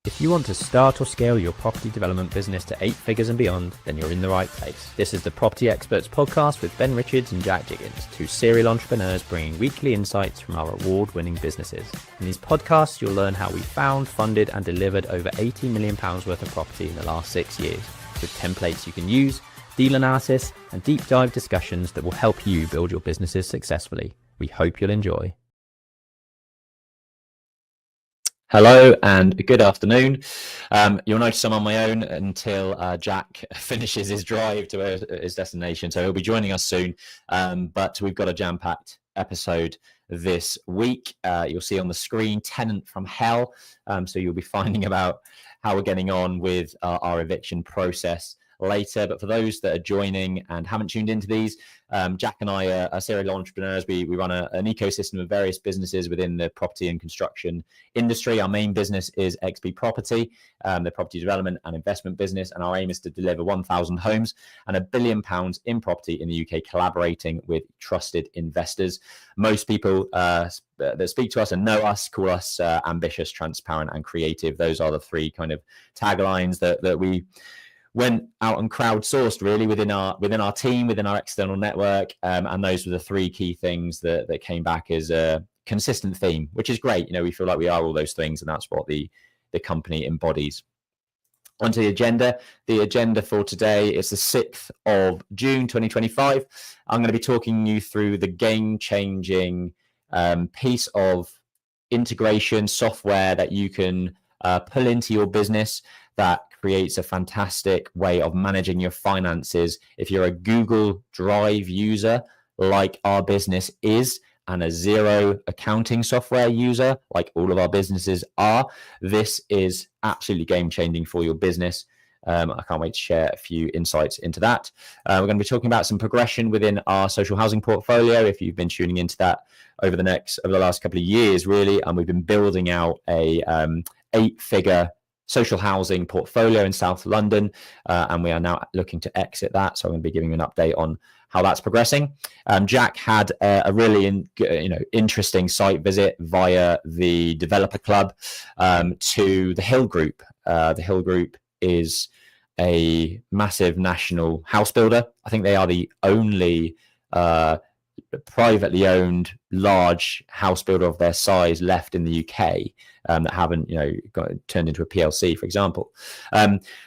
If you want to start or scale your property development business to 8 figures and beyond, then you're in the right place. This is the Property XPerts Podcast with Ben Richards and Jack Jiggins, two serial entrepreneurs bringing weekly insights from our award-winning businesses. In these podcasts, you'll learn how we found, funded and delivered over £80 million worth of property in the last 6 years, with templates you can use, deal analysis and deep dive discussions that will help you build your businesses successfully. We hope you'll enjoy. Hello and good afternoon. You'll notice I'm on my own until Jack finishes his drive to his destination, so he'll be joining us soon. But we've got a jam-packed episode this week. You'll see on the screen Tenant from Hell. So you'll be finding about how we're getting on with our eviction process later. But for those that are joining and haven't tuned into these, Jack and I are serial entrepreneurs. We run an ecosystem of various businesses within the property and construction industry. Our main business is XP Property, the property development and investment business, and our aim is to deliver 1,000 homes and £1 billion in property in the UK, collaborating with trusted investors. Most people that speak to us and know us call us ambitious, transparent and creative. Those are the three kind of taglines that we went out and crowdsourced really within our team, within our external network, and those were the three key things that came back as a consistent theme, which is great. You know, we feel like we are all those things, and that's what the company embodies. Onto the agenda. The agenda for today is the 6th of June 2025. I'm going to be talking you through the game-changing piece of integration software that you can pull into your business that creates a fantastic way of managing your finances. If you're a Google Drive user, like our business is, and a XERO accounting software user, like all of our businesses are, this is absolutely game-changing for your business. I can't wait to share a few insights into that. We're going to be talking about some progression within our social housing portfolio. If you've been tuning into that over the last couple of years, really, and we've been building out a 8-figure social housing portfolio in South London, and we are now looking to exit that. So I'm going to be giving you an update on how that's progressing. Jack had a really interesting site visit via the developer club to the Hill Group. The Hill Group is a massive national house builder. I think they are the only privately owned large house builder of their size left in the UK that haven't got turned into a PLC, for example.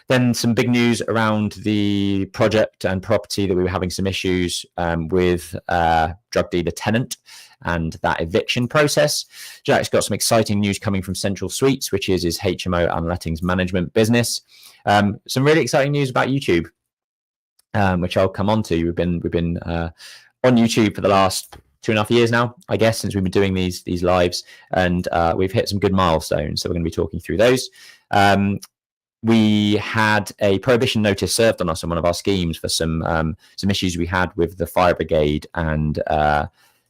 Then some big news around the project and property that we were having some issues with drug dealer Tenant and that eviction process. Jack's got some exciting news coming from Central Suites, which is his HMO and lettings management business. Some really exciting news about YouTube, which I'll come on to. We've been on YouTube for the last 2.5 years now, I guess, since we've been doing these lives, and we've hit some good milestones. So we're going to be talking through those. We had a prohibition notice served on us on one of our schemes for some issues we had with the fire brigade and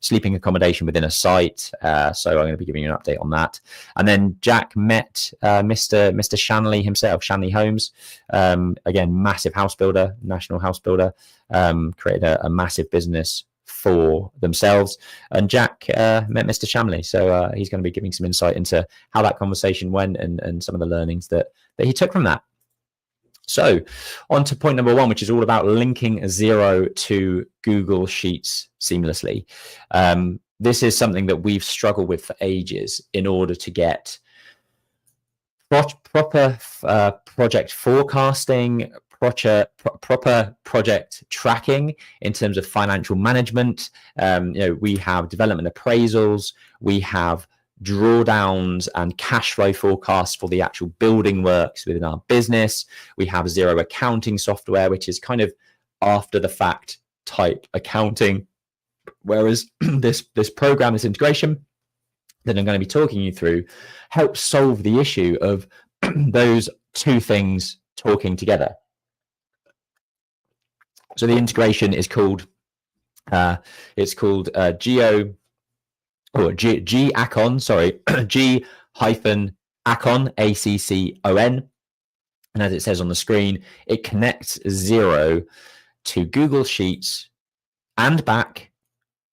sleeping accommodation within a site. So I'm going to be giving you an update on that. And then Jack met Mr. Shanley himself, Shanley Homes. Again, massive house builder, national house builder, created a massive business for themselves. And Jack met Mr. Shanley. So he's going to be giving some insight into how that conversation went and some of the learnings that he took from that. So on to point number 1, which is all about linking XERO to Google Sheets seamlessly. This is something that we've struggled with for ages in order to get proper project forecasting, proper project tracking in terms of financial management. We have development appraisals, we have drawdowns and cash flow forecasts for the actual building works within our business. We have XERO accounting software, which is kind of after the fact type accounting, whereas this program, this integration that I'm going to be talking you through, helps solve the issue of those two things talking together. So the integration is called G-Accon, sorry, G-Accon, A-C-C-O-N. And as it says on the screen, it connects XERO to Google Sheets and back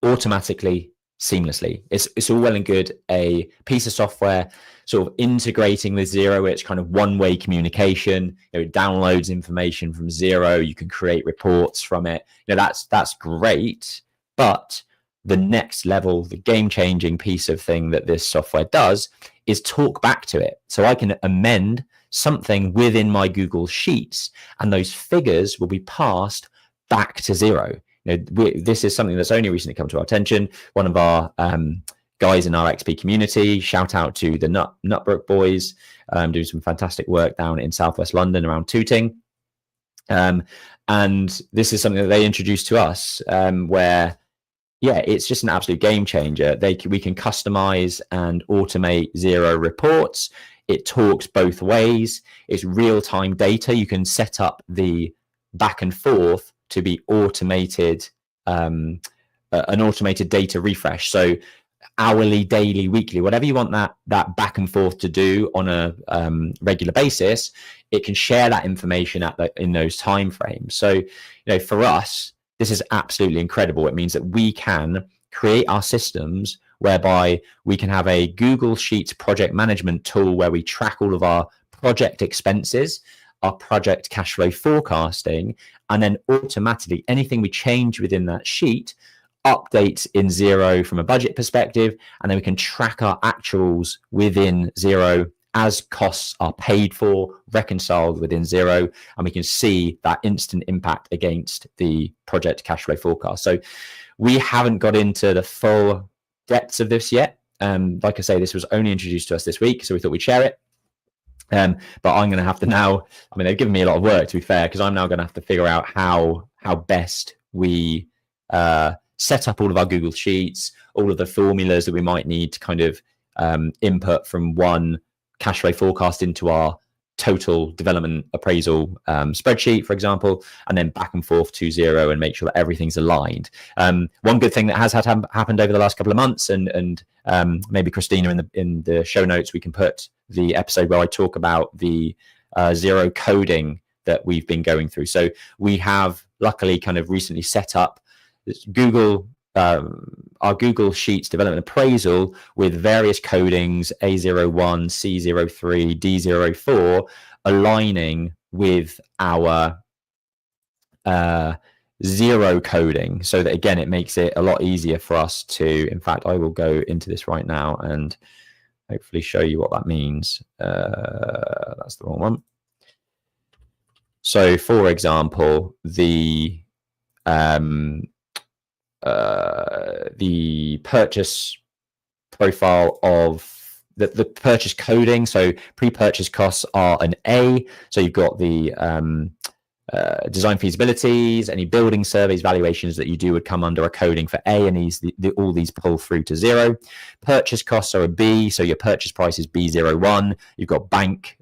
automatically, seamlessly. It's all well and good a piece of software sort of integrating with Xero. It's kind of one-way communication. It downloads information from Xero. You can create reports from it. That's great. But the next level, the game-changing piece of thing that this software does is talk back to it. So I can amend something within my Google Sheets, and those figures will be passed back to Xero. This is something that's only recently come to our attention. One of our guys in our XP community, shout out to the Nutbrook boys, doing some fantastic work down in Southwest London around Tooting. And this is something that they introduced to us, where, it's just an absolute game changer. We can customize and automate Xero reports. It talks both ways. It's real-time data. You can set up the back and forth to be automated, an automated data refresh. So hourly, daily, weekly, whatever you want that back and forth to do on a regular basis, it can share that information in those time frames. So, for us, this is absolutely incredible. It means that we can create our systems whereby we can have a Google Sheets project management tool where we track all of our project expenses, our project cash flow forecasting, and then automatically anything we change within that sheet updates in Xero from a budget perspective, and then we can track our actuals within Xero as costs are paid for, reconciled within Xero, and we can see that instant impact against the project cash flow forecast. So we haven't got into the full depths of this yet. Like I say, this was only introduced to us this week, so we thought we'd share it. But I'm going to have to now, they've given me a lot of work, to be fair, because I'm now going to have to figure out how best we set up all of our Google Sheets, all of the formulas that we might need to kind of input from one cash flow forecast into our total development appraisal spreadsheet, for example, and then back and forth to Xero and make sure that everything's aligned. One good thing that has happened over the last couple of months, and maybe Christina in the show notes, we can put the episode where I talk about the Xero coding that we've been going through. So we have luckily kind of recently set up this our Google Sheets development appraisal with various codings, A01, C03, D04, aligning with our Xero coding, so that again it makes it a lot easier for us to, in fact, I will go into this right now and hopefully show you what that means. That's the wrong one. So for example, the purchase profile of the purchase coding. So pre-purchase costs are an A. So you've got the design feasibilities, any building surveys, valuations that you do would come under a coding for A, and all these pull through to Xero. Purchase costs are a B. So your purchase price is B01. You've got bank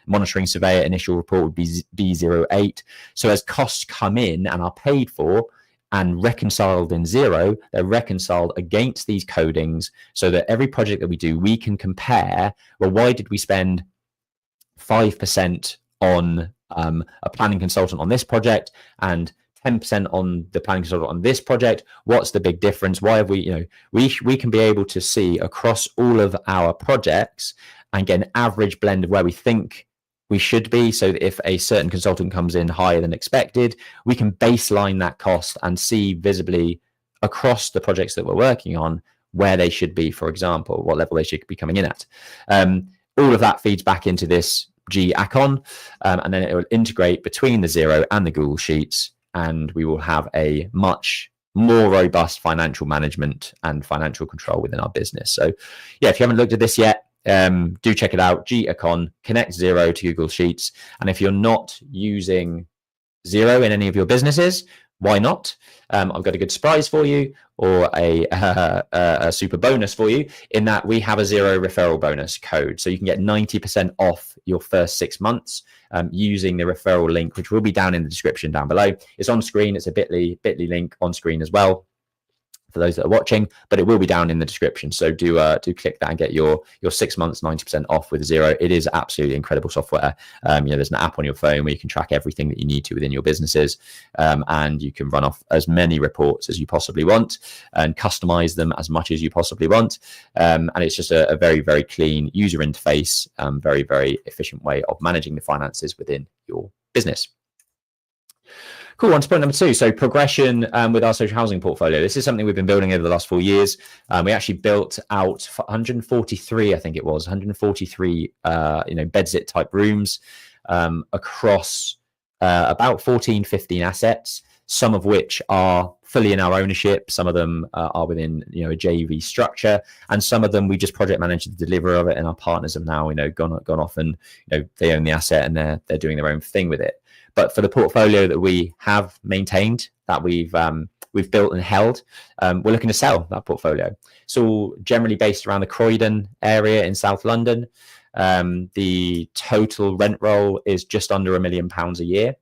monitoring surveyor initial report would be B08. So as costs come in and are paid for and reconciled in Xero, they're reconciled against these codings, so that every project that we do, we can compare, well, why did we spend 5% on a planning consultant on this project and 10% on the planning consultant on this project? What's the big difference? Why have we can be able to see across all of our projects and get an average blend of where we think we should be, so that if a certain consultant comes in higher than expected, we can baseline that cost and see visibly across the projects that we're working on where they should be, for example, what level they should be coming in at. All of that feeds back into this G-Acon, and then it will integrate between the Xero and the Google Sheets, and we will have a much more robust financial management and financial control within our business. So yeah, if you haven't looked at this yet, do check it out. G-Acon, connect Xero to Google Sheets. And if you're not using Xero in any of your businesses, why not? I've got a good surprise for you, or a super bonus for you, in that we have a Xero referral bonus code. So you can get 90% off your first 6 months using the referral link, which will be down in the description down below. It's on screen. It's a bit.ly link on screen as well. for those that are watching, but it will be down in the description. So do click that and get your 6 months 90% off with XERO. It is absolutely incredible software. There's an app on your phone where you can track everything that you need to within your businesses, and you can run off as many reports as you possibly want and customize them as much as you possibly want. And it's just a very, very clean user interface, very, very efficient way of managing the finances within your business. Cool. On to point number 2. So progression with our social housing portfolio. This is something we've been building over the last 4 years. We actually built out 143, I think it was 143, bedsit type rooms across about 14, 15 assets, some of which are fully in our ownership. Some of them are within, a JV structure, and some of them we just project manage the delivery of it. And our partners have now, gone off and, they own the asset and they're doing their own thing with it. But for the portfolio that we have maintained, that we've built and held, we're looking to sell that portfolio. It's all generally based around the Croydon area in South London. The total rent roll is just under £1 million a year.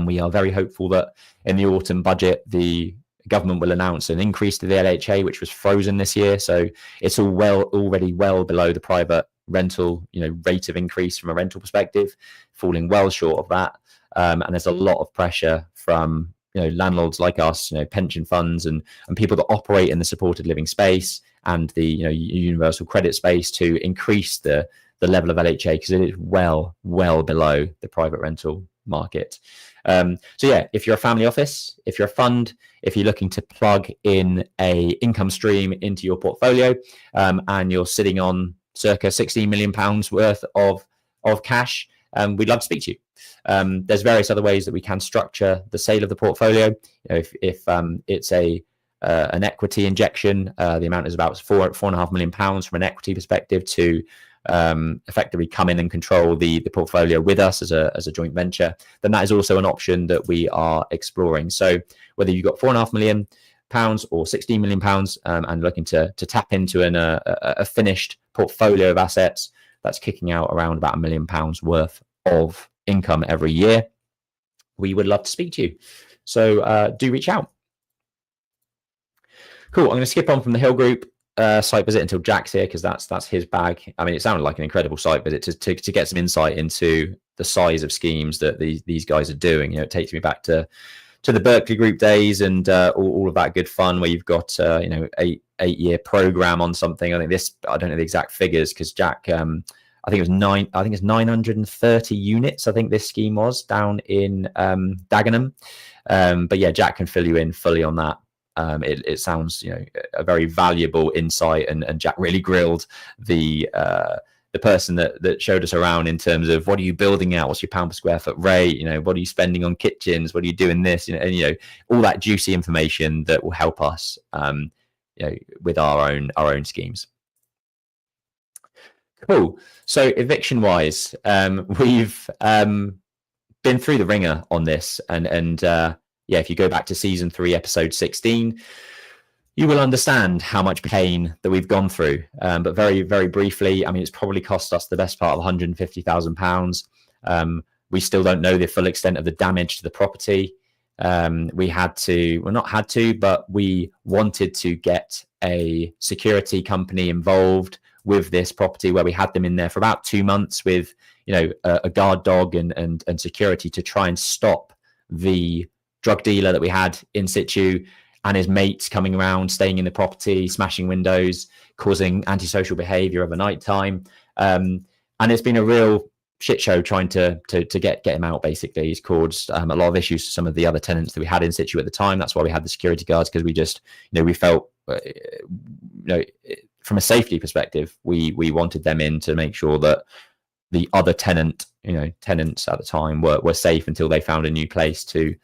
We are very hopeful that in the autumn budget, the government will announce an increase to the LHA, which was frozen this year. So it's already well below the private rental, rate of increase from a rental perspective, falling well short of that. And there's a lot of pressure from, landlords like us, pension funds and people that operate in the supported living space and the, universal credit space to increase the level of LHA, because it is well below the private rental market. If you're a family office, if you're a fund, if you're looking to plug in a income stream into your portfolio, and you're sitting on circa £16 million worth of cash, we'd love to speak to you. There's various other ways that we can structure the sale of the portfolio. If it's an equity injection, the amount is about £4.5 million from an equity perspective to effectively come in and control the portfolio with us as a joint venture, then that is also an option that we are exploring. So whether you've got £4.5 million or £16 million and looking to tap into a finished portfolio of assets that's kicking out around about £1 million worth of income every year, we would love to speak to you. So do reach out. Cool. I'm going to skip on from the Hill Group site visit until Jack's here, because that's his bag. I mean, it sounded like an incredible site visit to get some insight into the size of schemes that these guys are doing. It takes me back to the Berkeley Group days and all of that good fun where you've got 8-year program on something. I don't know the exact figures, because Jack, I think it's 930 units. I think this scheme was down in Dagenham. But yeah, Jack can fill you in fully on that. It sounds, a very valuable insight, and Jack really grilled the person that showed us around in terms of what are you building out, what's your pound per square foot rate, what are you spending on kitchens, what are you doing this, and all that juicy information that will help us, with our own schemes. Cool. So eviction wise, we've been through the ringer on this, and if you go back to season 3, episode 16, you will understand how much pain that we've gone through. But very, very briefly, I mean, it's probably cost us the best part of £150,000. We still don't know the full extent of the damage to the property. We wanted to get a security company involved with this property, where we had them in there for about 2 months with, a guard dog and security to try and stop the drug dealer that we had in situ and his mates coming around, staying in the property, smashing windows, causing antisocial behavior over night time. And it's been a real shit show trying to get him out. Basically, he's caused a lot of issues to some of the other tenants that we had in situ at the time. That's why we had the security guards, because we just, we felt, from a safety perspective, we wanted them in to make sure that the other tenants at the time were safe until they found a new place to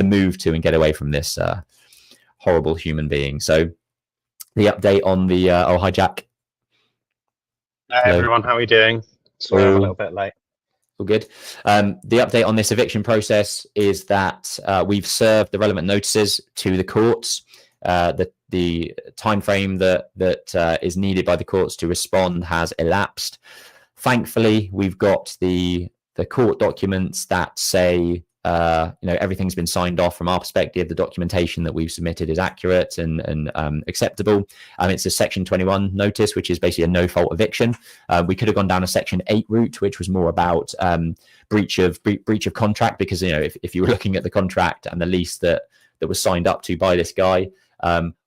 move to and get away from this horrible human being. So the update on the hi Jack. Hi everyone, how are we doing? Sorry, I'm a little bit late. All good. The update on this eviction process is that we've served the relevant notices to the courts. The time frame that is needed by the courts to respond has elapsed. Thankfully, we've got the court documents that say everything's been signed off from our perspective. The documentation that we've submitted is accurate and acceptable. It's a Section 21 notice, which is basically a no-fault eviction. We could have gone down a Section 8 route, which was more about breach of contract, because if you were looking at the contract and the lease that was signed up to by this guy,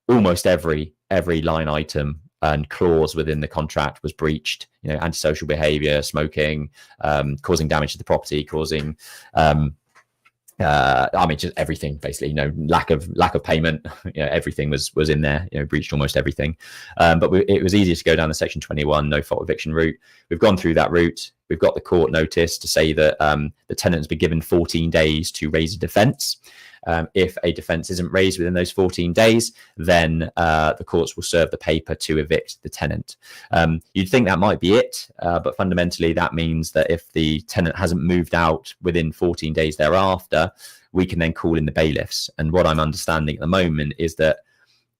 almost every line item and clause within the contract was breached. Antisocial behavior, smoking, causing damage to the property, causing just everything basically. Lack of payment. Everything was in there. Breached almost everything. But it was easier to go down the Section 21 no fault eviction route. We've gone through that route. We've got the court notice to say that the tenant's been given 14 days to raise a defence. If a defence isn't raised within those 14 days, then the courts will serve the paper to evict the tenant. You'd think that might be it, but fundamentally that means that if the tenant hasn't moved out within 14 days thereafter, we can then call in the bailiffs. And what I'm understanding at the moment is that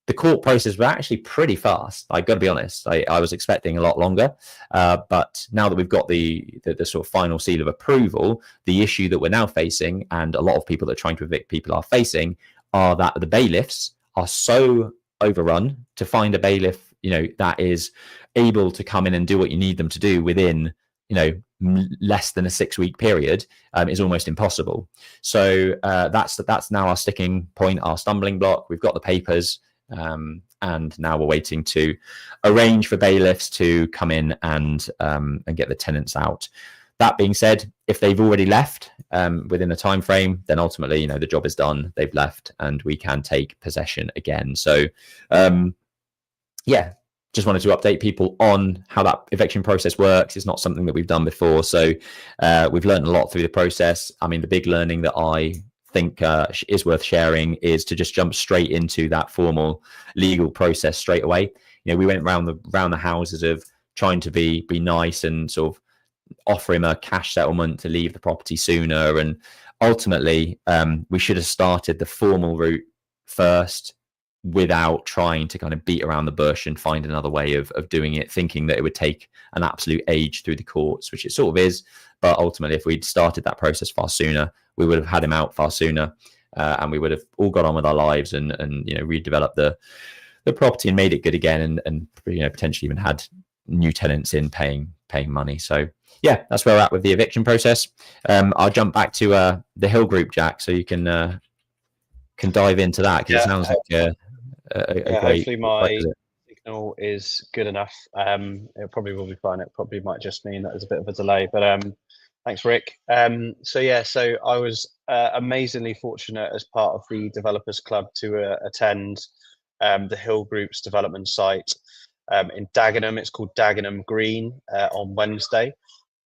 the court process was actually pretty fast. I got to be honest. I was expecting a lot longer, but now that we've got the sort of final seal of approval, the issue that we're now facing, and a lot of people that are trying to evict people are facing, are that the bailiffs are so overrun. To find a bailiff, that is able to come in and do what you need them to do within, less than a 6-week period, is almost impossible. So that's now our sticking point, our stumbling block. We've got the papers. And now we're waiting to arrange for bailiffs to come in and get the tenants out. That being said, if they've already left within the time frame, then ultimately, the job is done. They've left, and we can take possession again. So, just wanted to update people on how that eviction process works. It's not something that we've done before, so we've learned a lot through the process. The big learning that I think is worth sharing is to just jump straight into that formal legal process straight away. We went round the houses of trying to be nice and sort of offer him a cash settlement to leave the property sooner, and ultimately we should have started the formal route first, without trying to kind of beat around the bush and find another way of doing it, thinking that it would take an absolute age through the courts, which it sort of is. But ultimately, if we'd started that process far sooner, we would have had him out far sooner, and we would have all got on with our lives and redeveloped the property and made it good again, and potentially even had new tenants in paying money. So yeah, that's where we're at with the eviction process. I'll jump back to the Hill group, Jack, so you can dive into that, because it sounds like a great. Hopefully my signal is good enough. It probably will be fine. It probably might just mean that there's a bit of a delay, but thanks, Rick. So I was amazingly fortunate as part of the Developers Club to attend the Hill Group's development site in Dagenham. It's called Dagenham Green on Wednesday.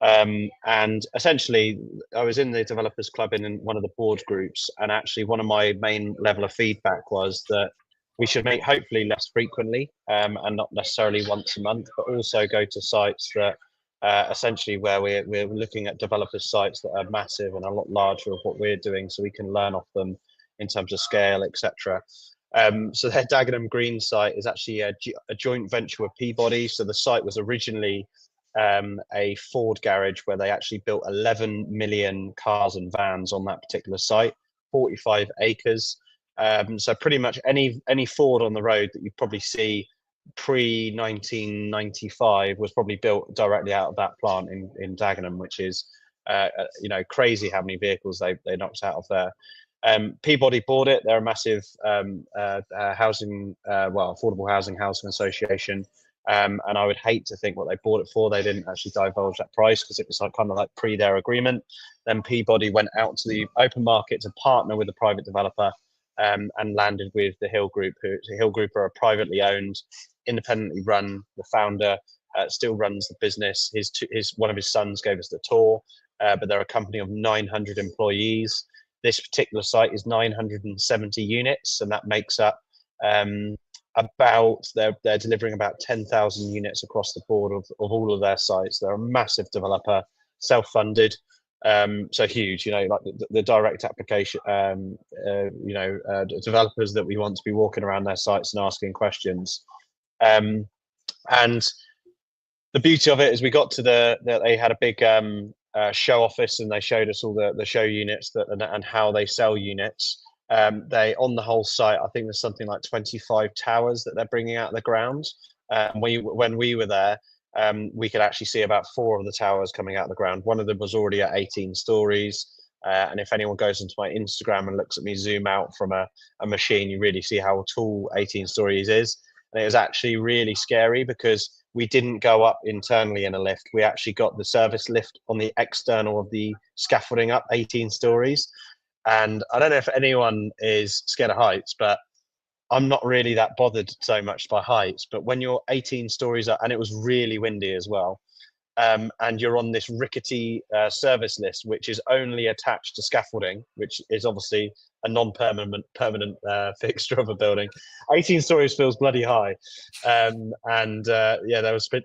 And essentially, I was in the Developers Club in one of the board groups, and actually one of my main level of feedback was that we should make hopefully less frequently and not necessarily once a month, but also go to sites that essentially where we're looking at developers' sites that are massive and a lot larger of what we're doing, so we can learn off them in terms of scale, etc. So their Dagenham Green site is actually a joint venture with Peabody. So the site was originally a Ford garage where they actually built 11 million cars and vans on that particular site, 45 acres. So pretty much any Ford on the road that you probably see pre-1995 was probably built directly out of that plant in Dagenham, which is crazy how many vehicles they knocked out of there. Peabody bought it. They're a massive affordable housing association. And I would hate to think what they bought it for. They didn't actually divulge that price because it was kind of like pre their agreement. Then Peabody went out to the open market to partner with a private developer and landed with the Hill Group. The Hill Group are a privately owned, independently run. The founder still runs the business. One of his sons gave us the tour, but they're a company of 900 employees. This particular site is 970 units, and that makes up they're delivering about 10,000 units across the board of all of their sites. They're a massive developer, self-funded, so huge. Like the direct application, developers that we want to be walking around their sites and asking questions. And the beauty of it is we got to they had a big show office, and they showed us all the show units and how they sell units. They, on the whole site, I think there's something like 25 towers that they're bringing out of the ground. When we were there, we could actually see about 4 of the towers coming out of the ground. One of them was already at 18 stories. And if anyone goes into my Instagram and looks at me zoom out from a machine, you really see how tall 18 stories is. And it was actually really scary because we didn't go up internally in a lift. We actually got the service lift on the external of the scaffolding up 18 stories. And I don't know if anyone is scared of heights, but I'm not really that bothered so much by heights. But when you're 18 stories up, and it was really windy as well, and you're on this rickety service list, which is only attached to scaffolding, which is obviously a non-permanent fixture of a building. 18 stories feels bloody high. Yeah,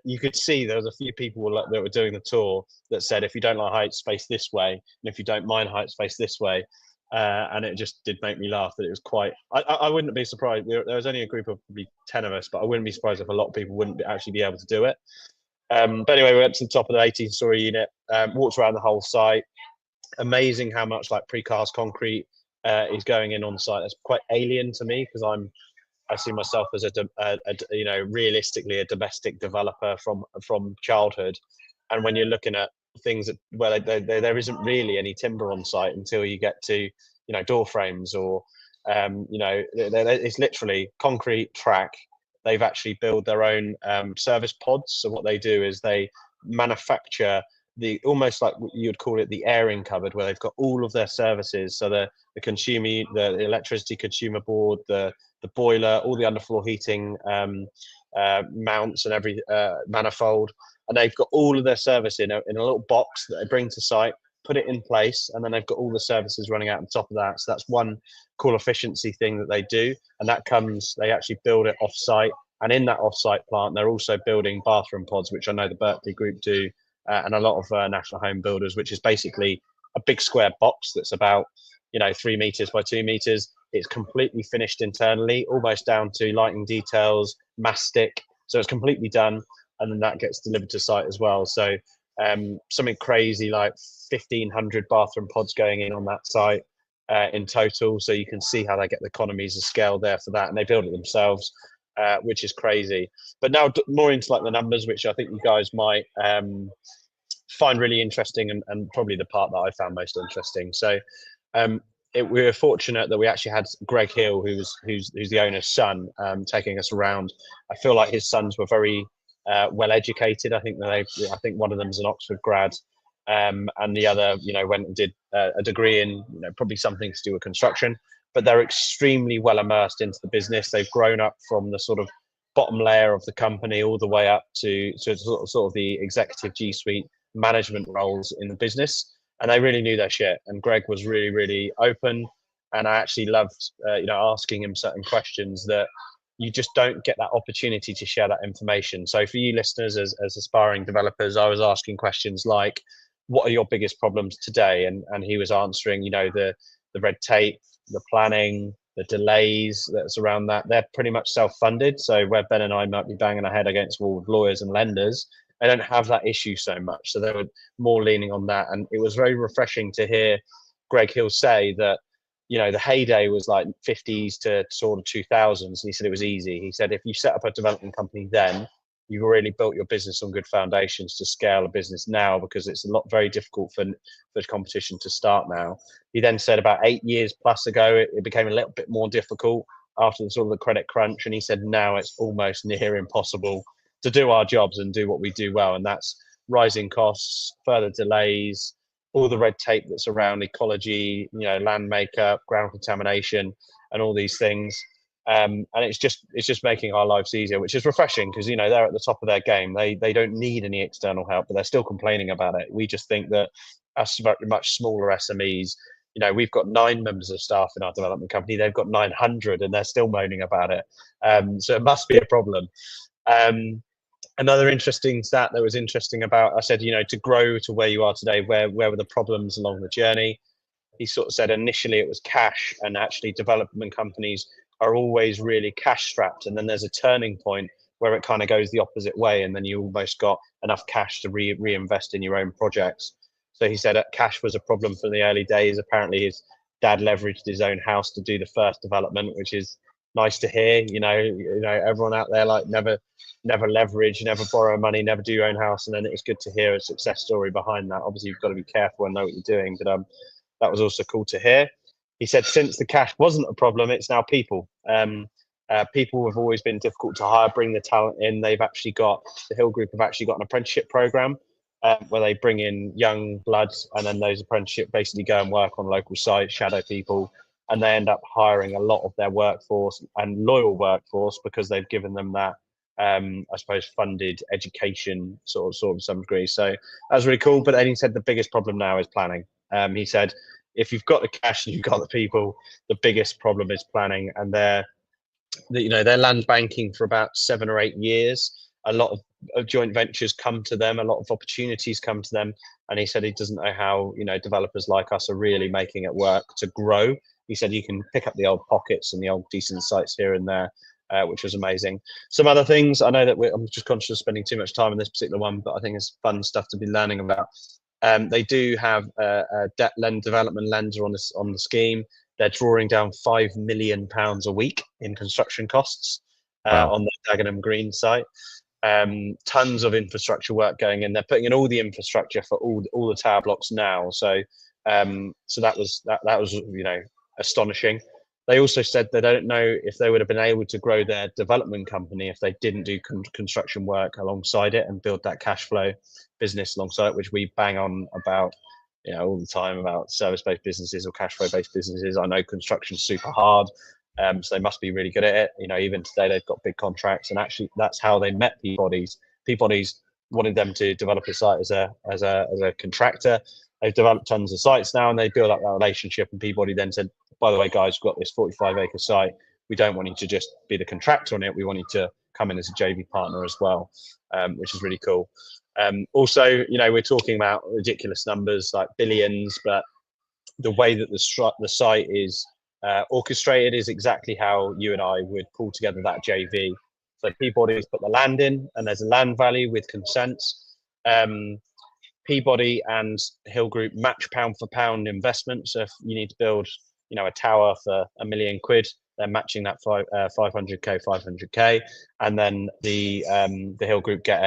you could see there was a few people that were doing the tour that said, if you don't like heights, face this way, and if you don't mind heights, face this way. And it just did make me laugh that it was quite, I wouldn't be surprised. There was only a group of probably 10 of us, but I wouldn't be surprised if a lot of people wouldn't actually be able to do it. But anyway, we went to the top of the 18-story unit, walked around the whole site. Amazing how much like precast concrete is going in on site. That's quite alien to me because I see myself as realistically a domestic developer from childhood. And when you're looking at things where there isn't really any timber on site until you get to door frames or it's literally concrete track. They've actually built their own service pods. So what they do is they manufacture almost like you'd call it the airing cupboard, where they've got all of their services. So the electricity consumer board, the boiler, all the underfloor heating mounts and every manifold, and they've got all of their service in a little box that they bring to site, put it in place, and then they've got all the services running out on top of that. So that's one cool efficiency thing that they do, and they actually build it off site. And in that off-site plant, they're also building bathroom pods, which I know the Berkeley Group do, and a lot of national home builders, which is basically a big square box that's about 3 meters by 2 meters. It's completely finished internally, almost down to lighting details, mastic. So it's completely done, and then that gets delivered to site as well. So something crazy like 1,500 bathroom pods going in on that site in total. So you can see how they get the economies of scale there for that, and they build it themselves, which is crazy. But now more into like the numbers, which I think you guys might find really interesting, and probably the part that I found most interesting. So we were fortunate that we actually had Greg Hill, who's the owner's son, taking us around. I feel like his sons were very well educated. I think one of them's an Oxford grad, and the other, went and did a degree in probably something to do with construction. But they're extremely well immersed into the business. They've grown up from the sort of bottom layer of the company all the way up to sort of the executive G-suite management roles in the business, and they really knew their shit. And Greg was really, really open, and I actually loved asking him certain questions that you just don't get that opportunity to share that information. So for you listeners, as aspiring developers, I was asking questions like, what are your biggest problems today? And he was answering, the red tape, the planning, the delays that's around that. They're pretty much self-funded. So where Ben and I might be banging our head against wall with lawyers and lenders, they don't have that issue so much. So they were more leaning on that. And it was very refreshing to hear Greg Hill say that, the heyday was like 50s to sort of 2000s. And he said it was easy. He said, if you set up a development company then, you've already built your business on good foundations to scale a business now, because it's very difficult for competition to start now. He then said about 8 years plus ago, it became a little bit more difficult after the credit crunch. And he said, now it's almost near impossible to do our jobs and do what we do well. And that's rising costs, further delays, all the red tape that's around ecology, land makeup, ground contamination, and all these things. And it's just making our lives easier, which is refreshing, because they're at the top of their game. They don't need any external help, but they're still complaining about it. We just think that us much smaller SMEs, we've got 9 members of staff in our development company. They've got 900, and they're still moaning about it. So it must be a problem. Another interesting stat that was interesting about, I said, to grow to where you are today, where were the problems along the journey? He sort of said initially it was cash, and actually development companies are always really cash strapped. And then there's a turning point where it kind of goes the opposite way, and then you almost got enough cash to reinvest in your own projects. So he said cash was a problem for the early days. Apparently his dad leveraged his own house to do the first development, which is nice to hear. Everyone out there, like, never leverage, never borrow money, never do your own house. And then it was good to hear a success story behind that. Obviously you've got to be careful and know what you're doing, but that was also cool to hear. He said since the cash wasn't a problem, it's now people. People have always been difficult to hire, bring the talent in. The Hill Group have actually got an apprenticeship program where they bring in young bloods, and then those apprenticeship basically go and work on local sites, shadow people, and they end up hiring a lot of their workforce and loyal workforce because they've given them that, I suppose, funded education sort of some degree. So that's really cool. But then he said the biggest problem now is planning. He said if you've got the cash and you've got the people, the biggest problem is planning. And they're land banking for about 7 or 8 years. A lot of joint ventures come to them, a lot of opportunities come to them. And he said he doesn't know how, developers like us are really making it work to grow. He said you can pick up the old pockets and the old decent sites here and there, which was amazing. Some other things, I know that I'm just conscious of spending too much time on this particular one, but I think it's fun stuff to be learning about. They do have a development lender on the scheme. They're drawing down £5 million a week in construction costs on the Dagenham Green site. Tons of infrastructure work going in. They're putting in all the infrastructure for all the tower blocks now. So that was astonishing. They also said they don't know if they would have been able to grow their development company if they didn't do construction work alongside it and build that cash flow business alongside it, which we bang on about all the time about service-based businesses or cash flow-based businesses. I know construction's super hard, so they must be really good at it. Even today they've got big contracts, and actually that's how they met Peabody's. Peabody's wanted them to develop a site as a contractor. They've developed tons of sites now, and they build up that relationship. And Peabody then said, by the way, guys, we've got this 45-acre site. We don't want you to just be the contractor on it. We want you to come in as a JV partner as well, which is really cool. Also, we're talking about ridiculous numbers like billions, but the way that the site is orchestrated is exactly how you and I would pull together that JV. So Peabody's put the land in, and there's a land value with consents. Peabody and Hill Group match pound for pound investment. So if you need to build, a tower for £1 million, they're matching that 500k, and then the Hill Group get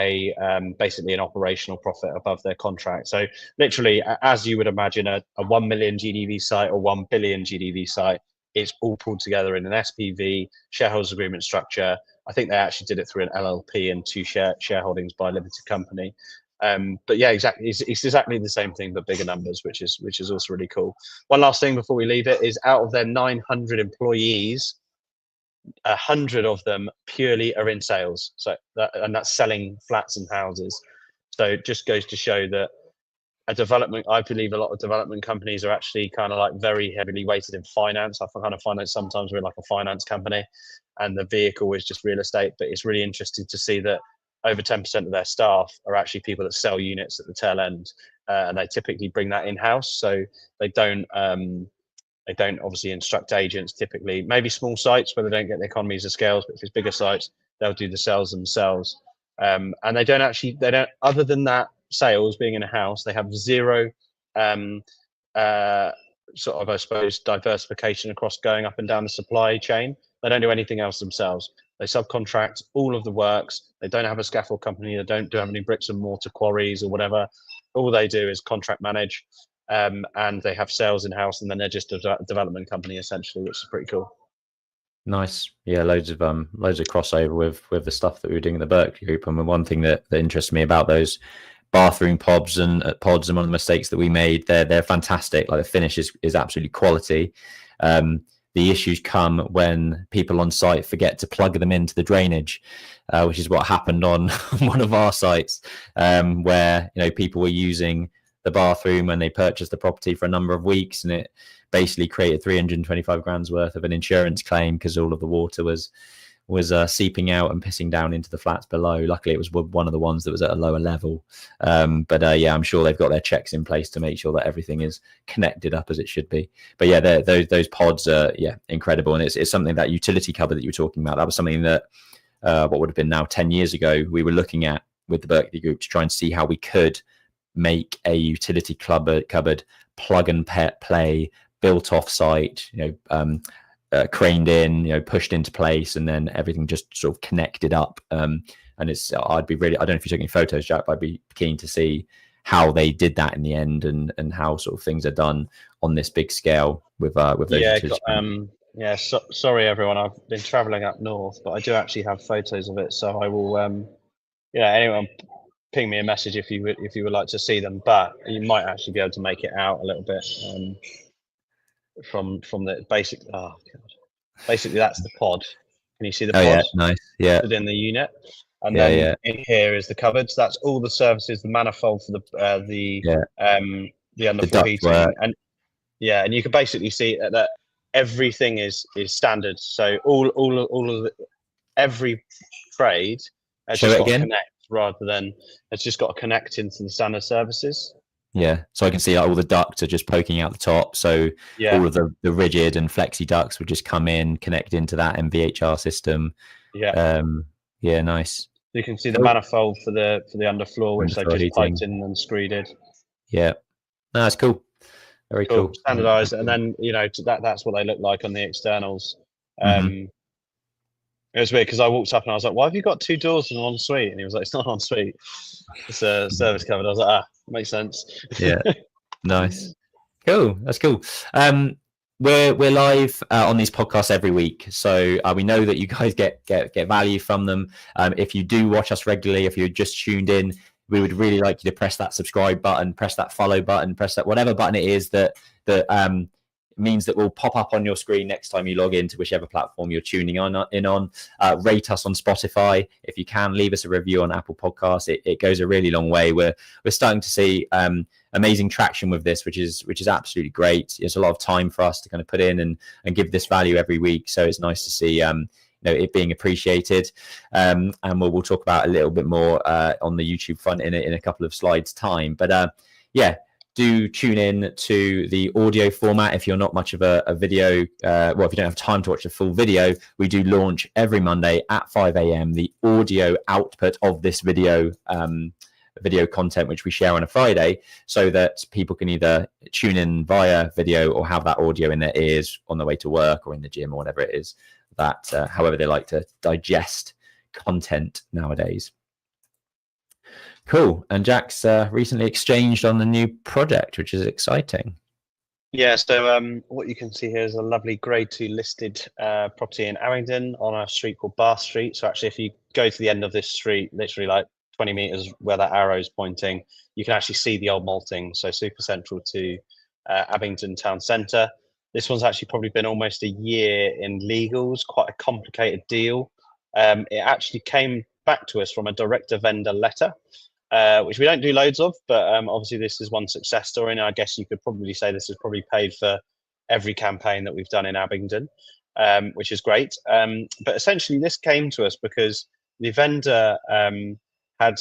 basically an operational profit above their contract. So literally, as you would imagine, a 1 million GDV site or 1 billion GDV site, it's all pulled together in an SPV shareholders agreement structure. I think they actually did it through an LLP and 2 shareholdings by a limited company. But yeah, exactly. It's exactly the same thing, but bigger numbers, which is also really cool. One last thing before we leave it is, out of their 900 employees, 100 of them purely are in sales. And that's selling flats and houses. So it just goes to show that I believe a lot of development companies are actually kind of like very heavily weighted in finance. I kind of find that sometimes we're like a finance company and the vehicle is just real estate, but it's really interesting to see that over 10% of their staff are actually people that sell units at the tail end, and they typically bring that in-house. So they don't obviously instruct agents, typically. Maybe small sites where they don't get the economies of scales, but if it's bigger sites, they'll do the sales themselves. And they don't, other than that, sales being in a house, they have zero sort of, I suppose, diversification across going up and down the supply chain. They don't do anything else themselves. They subcontract all of the works. They don't have a scaffold company. They don't have any bricks and mortar quarries or whatever. All they do is contract manage, and they have sales in house, and then they're just a development company essentially, which is pretty cool. Nice. Yeah, loads of crossover with the stuff that we were doing in the Berkeley group. And one thing that interests me about those bathroom pods and one of the mistakes that we made, they're fantastic. Like, the finish is absolutely quality. The issues come when people on site forget to plug them into the drainage, which is what happened on one of our sites, where people were using the bathroom when they purchased the property for a number of weeks, and it basically created 325 grand's worth of an insurance claim because all of the water was seeping out and pissing down into the flats below. Luckily, it was one of the ones that was at a lower level. Yeah, I'm sure they've got their checks in place to make sure that everything is connected up as it should be. But yeah, those pods are incredible, and it's something, that utility cover that you were talking about. That was something that what would have been now 10 years ago we were looking at with the Berkeley group to try and see how we could make a utility cupboard plug and play, built off site, craned in, pushed into place, and then everything just sort of connected up. And I don't know if you took any photos, Jack, but I'd be keen to see how they did that in the end, and how sort of things are done on this big scale with those. Sorry everyone, I've been traveling up north, but I do actually have photos of it, so I will anyone ping me a message if you would like to see them, but you might actually be able to make it out a little bit from the basic. Oh god, basically that's the pod. Can you see the pod? Yeah, nice. Yeah, within the unit, and then in here is the cupboards. That's all the services, the manifold for the underfloor heating, and you can basically see that everything is standard. So all of every trade has just got to connect, rather than it's just got to connect into the standard services. Yeah, so I can see all the ducts are just poking out the top. So all of the rigid and flexi ducts would just come in, connect into that MVHR system. Yeah, nice. You can see the manifold for the underfloor, which they've just piped in and screed in. Yeah, no, that's cool. Very cool. Standardized, and then that's what they look like on the externals. It was weird because I walked up and I was like, "Why have you got two doors and an ensuite?" And he was like, "It's not an ensuite, it's a service cupboard." I was like, makes sense. Yeah, nice, cool. That's cool. We're live on these podcasts every week, so we know that you guys get value from them. If you do watch us regularly, if you're just tuned in, we would really like you to press that subscribe button, press that follow button, press that whatever button it is that means that will pop up on your screen next time you log into whichever platform you're tuning in on. Rate us on Spotify. If you can, leave us a review on Apple Podcasts. It goes a really long way. We're starting to see amazing traction with this, which is absolutely great. It's a lot of time for us to kind of put in and give this value every week. So it's nice to see it being appreciated. And we'll talk about a little bit more on the YouTube front in a couple of slides time. But do tune in to the audio format if you're not much of a video. If you don't have time to watch the full video, we do launch every Monday at 5 a.m. the audio output of this video content, which we share on a Friday, so that people can either tune in via video or have that audio in their ears on the way to work or in the gym or whatever it is that however they like to digest content nowadays. Cool. And Jack's recently exchanged on the new project, which is exciting. Yeah, so what you can see here is a lovely grade 2 listed property in Abingdon on a street called Bath Street. So actually, if you go to the end of this street, literally like 20 meters where that arrow is pointing, you can actually see the old malting. So super central to Abingdon town centre. This one's actually probably been almost a year in legals, quite a complicated deal. It actually came back to us from a director vendor letter, which we don't do loads of, but obviously this is one success story, and I guess you could probably say this has probably paid for every campaign that we've done in Abingdon, which is great. But essentially this came to us because the vendor had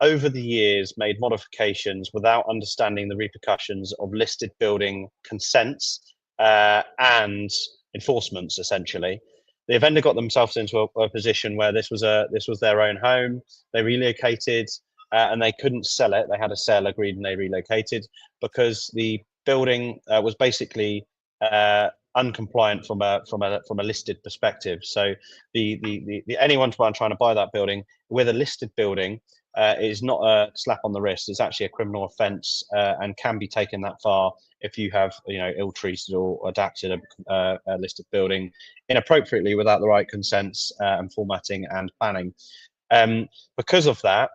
over the years made modifications without understanding the repercussions of listed building consents and enforcements. Essentially, the vendor got themselves into a position where this was their own home. They relocated. And they couldn't sell it. They had a sale agreed and they relocated because the building was basically uncompliant from a listed perspective. So the anyone trying to buy that building with a listed building is not a slap on the wrist. It's actually a criminal offence and can be taken that far if you have ill-treated or adapted a listed building inappropriately without the right consents and formatting and planning. Because of that,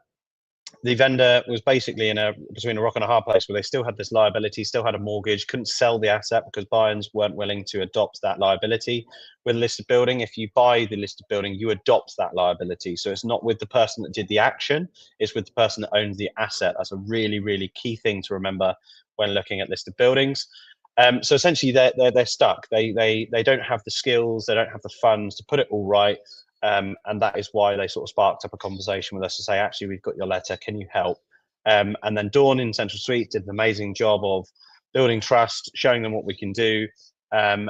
the vendor was basically between a rock and a hard place where they still had this liability, still had a mortgage, couldn't sell the asset because buyers weren't willing to adopt that liability. With a listed building, if you buy the listed building, you adopt that liability. So it's not with the person that did the action, it's with the person that owns the asset. That's a really, really key thing to remember when looking at listed buildings. So essentially they're stuck. They don't have the skills, they don't have the funds to put it all right. And that is why they sort of sparked up a conversation with us to say, actually, we've got your letter, can you help? And then Dawn in Central Suite did an amazing job of building trust, showing them what we can do, and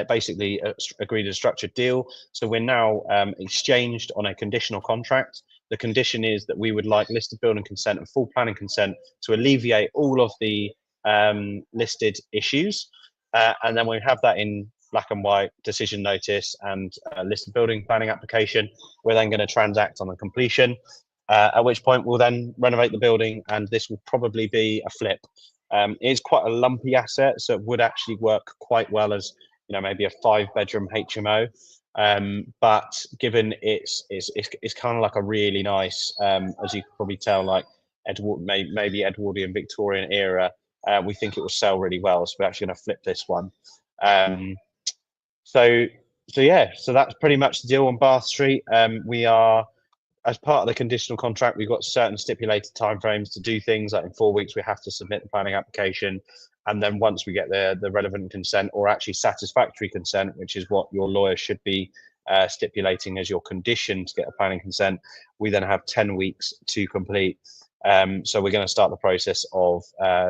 basically agreed a structured deal. So we're now exchanged on a conditional contract. the condition is that we would like listed building consent and full planning consent to alleviate all of the listed issues. And then we have that in black and white decision notice and listed building planning application. We're then going to transact on the completion, at which point we'll then renovate the building, and this will probably be a flip. It's quite a lumpy asset, so it would actually work quite well as, you know, maybe a 5-bedroom HMO. But given it's kind of like a really nice, as you can probably tell, like maybe Edwardian Victorian era, we think it will sell really well. So we're actually going to flip this one. So that's pretty much the deal on Bath Street. We are, as part of the conditional contract, we've got certain stipulated timeframes to do things. Like in 4 weeks, we have to submit the planning application. And then once we get the relevant consent, or actually satisfactory consent, which is what your lawyer should be stipulating as your condition to get a planning consent, we then have 10 weeks to complete. So we're going to start the process of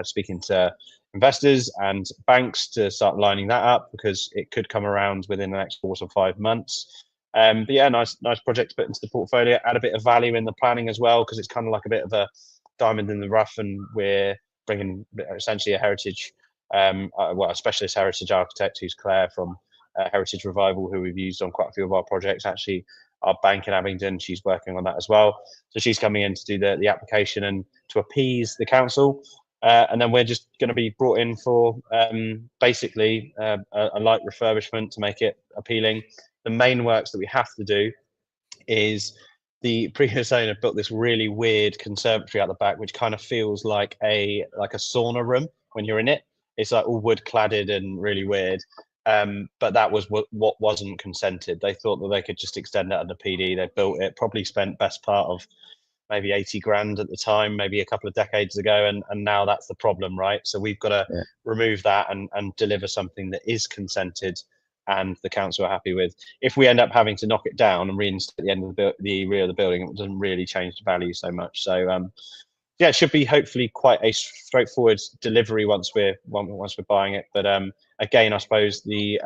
speaking to investors and banks to start lining that up, because it could come around within the next 4 to 5 months. But yeah, nice project to put into the portfolio. Add a bit of value in the planning as well, because it's kind of like a bit of a diamond in the rough, and we're bringing essentially a heritage, a specialist heritage architect, who's Claire from Heritage Revival, who we've used on quite a few of our projects. Actually, our bank in Abingdon, she's working on that as well. So she's coming in to do the application and to appease the council. And then we're just going to be brought in for basically a light refurbishment to make it appealing. The main works that we have to do is, the previous owner built this really weird conservatory at the back, which kind of feels like a sauna room when you're in it. It's like all wood cladded and really weird. But that was what wasn't consented. They thought that they could just extend it under PD. They built it, probably spent best part of maybe 80 grand at the time, maybe a couple of decades ago, and now that's the problem, right? So we've got to remove that and deliver something that is consented and the council are happy with. If we end up having to knock it down and reinstate at the end of the rear of the building, it doesn't really change the value so much. So yeah, it should be hopefully quite a straightforward delivery once we're buying it. But again, I suppose the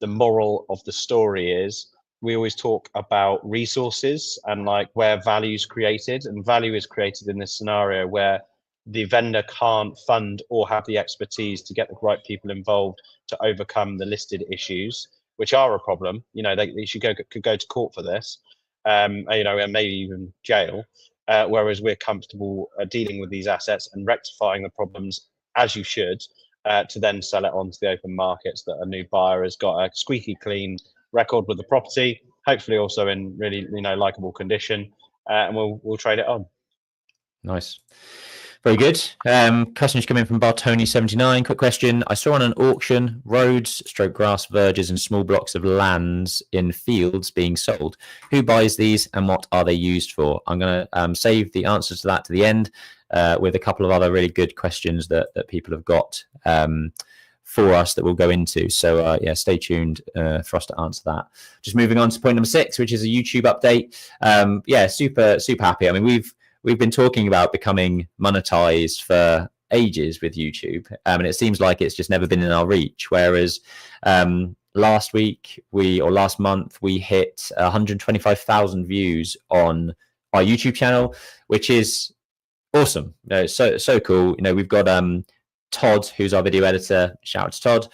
moral of the story is, we always talk about resources and like where value is created, and value is created in this scenario where the vendor can't fund or have the expertise to get the right people involved to overcome the listed issues, which are a problem. You know, they could go to court for this, you know, and maybe even jail. Whereas we're comfortable dealing with these assets and rectifying the problems as you should, to then sell it onto the open markets, that a new buyer has got a squeaky clean record with the property, hopefully also in really, you know, likable condition, and we'll trade it on. Nice. Very good. Questions coming from Bartoni79. Quick question. I saw on an auction roads, grass verges and small blocks of lands in fields being sold. Who buys these and what are they used for? I'm going to save the answers to that to the end, with a couple of other really good questions that people have got for us that we'll go into. So yeah, stay tuned for us to answer that. Just moving on to point number 6, which is a YouTube update. Yeah, super happy. I mean, we've been talking about becoming monetized for ages with YouTube, and it seems like it's just never been in our reach. Whereas last month we hit 125,000 views on our YouTube channel, which is awesome. You know, so cool. You know, we've got Todd, who's our video editor. Shout out to Todd,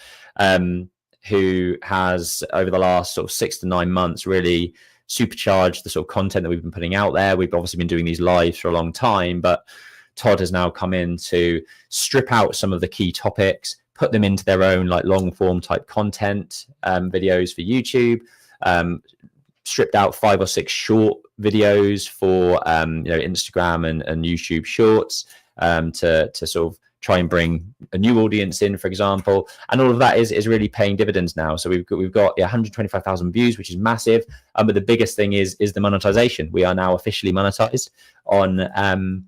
who has over the last sort of 6 to 9 months really supercharged the sort of content that we've been putting out there. We've obviously been doing these lives for a long time, but Todd has now come in to strip out some of the key topics, put them into their own like long form type content videos for YouTube, stripped out 5 or 6 short videos for you know, Instagram and YouTube shorts, to sort of try and bring a new audience in, for example, and all of that is really paying dividends now. So we've got 125,000 views, which is massive. But the biggest thing is the monetization. We are now officially monetized on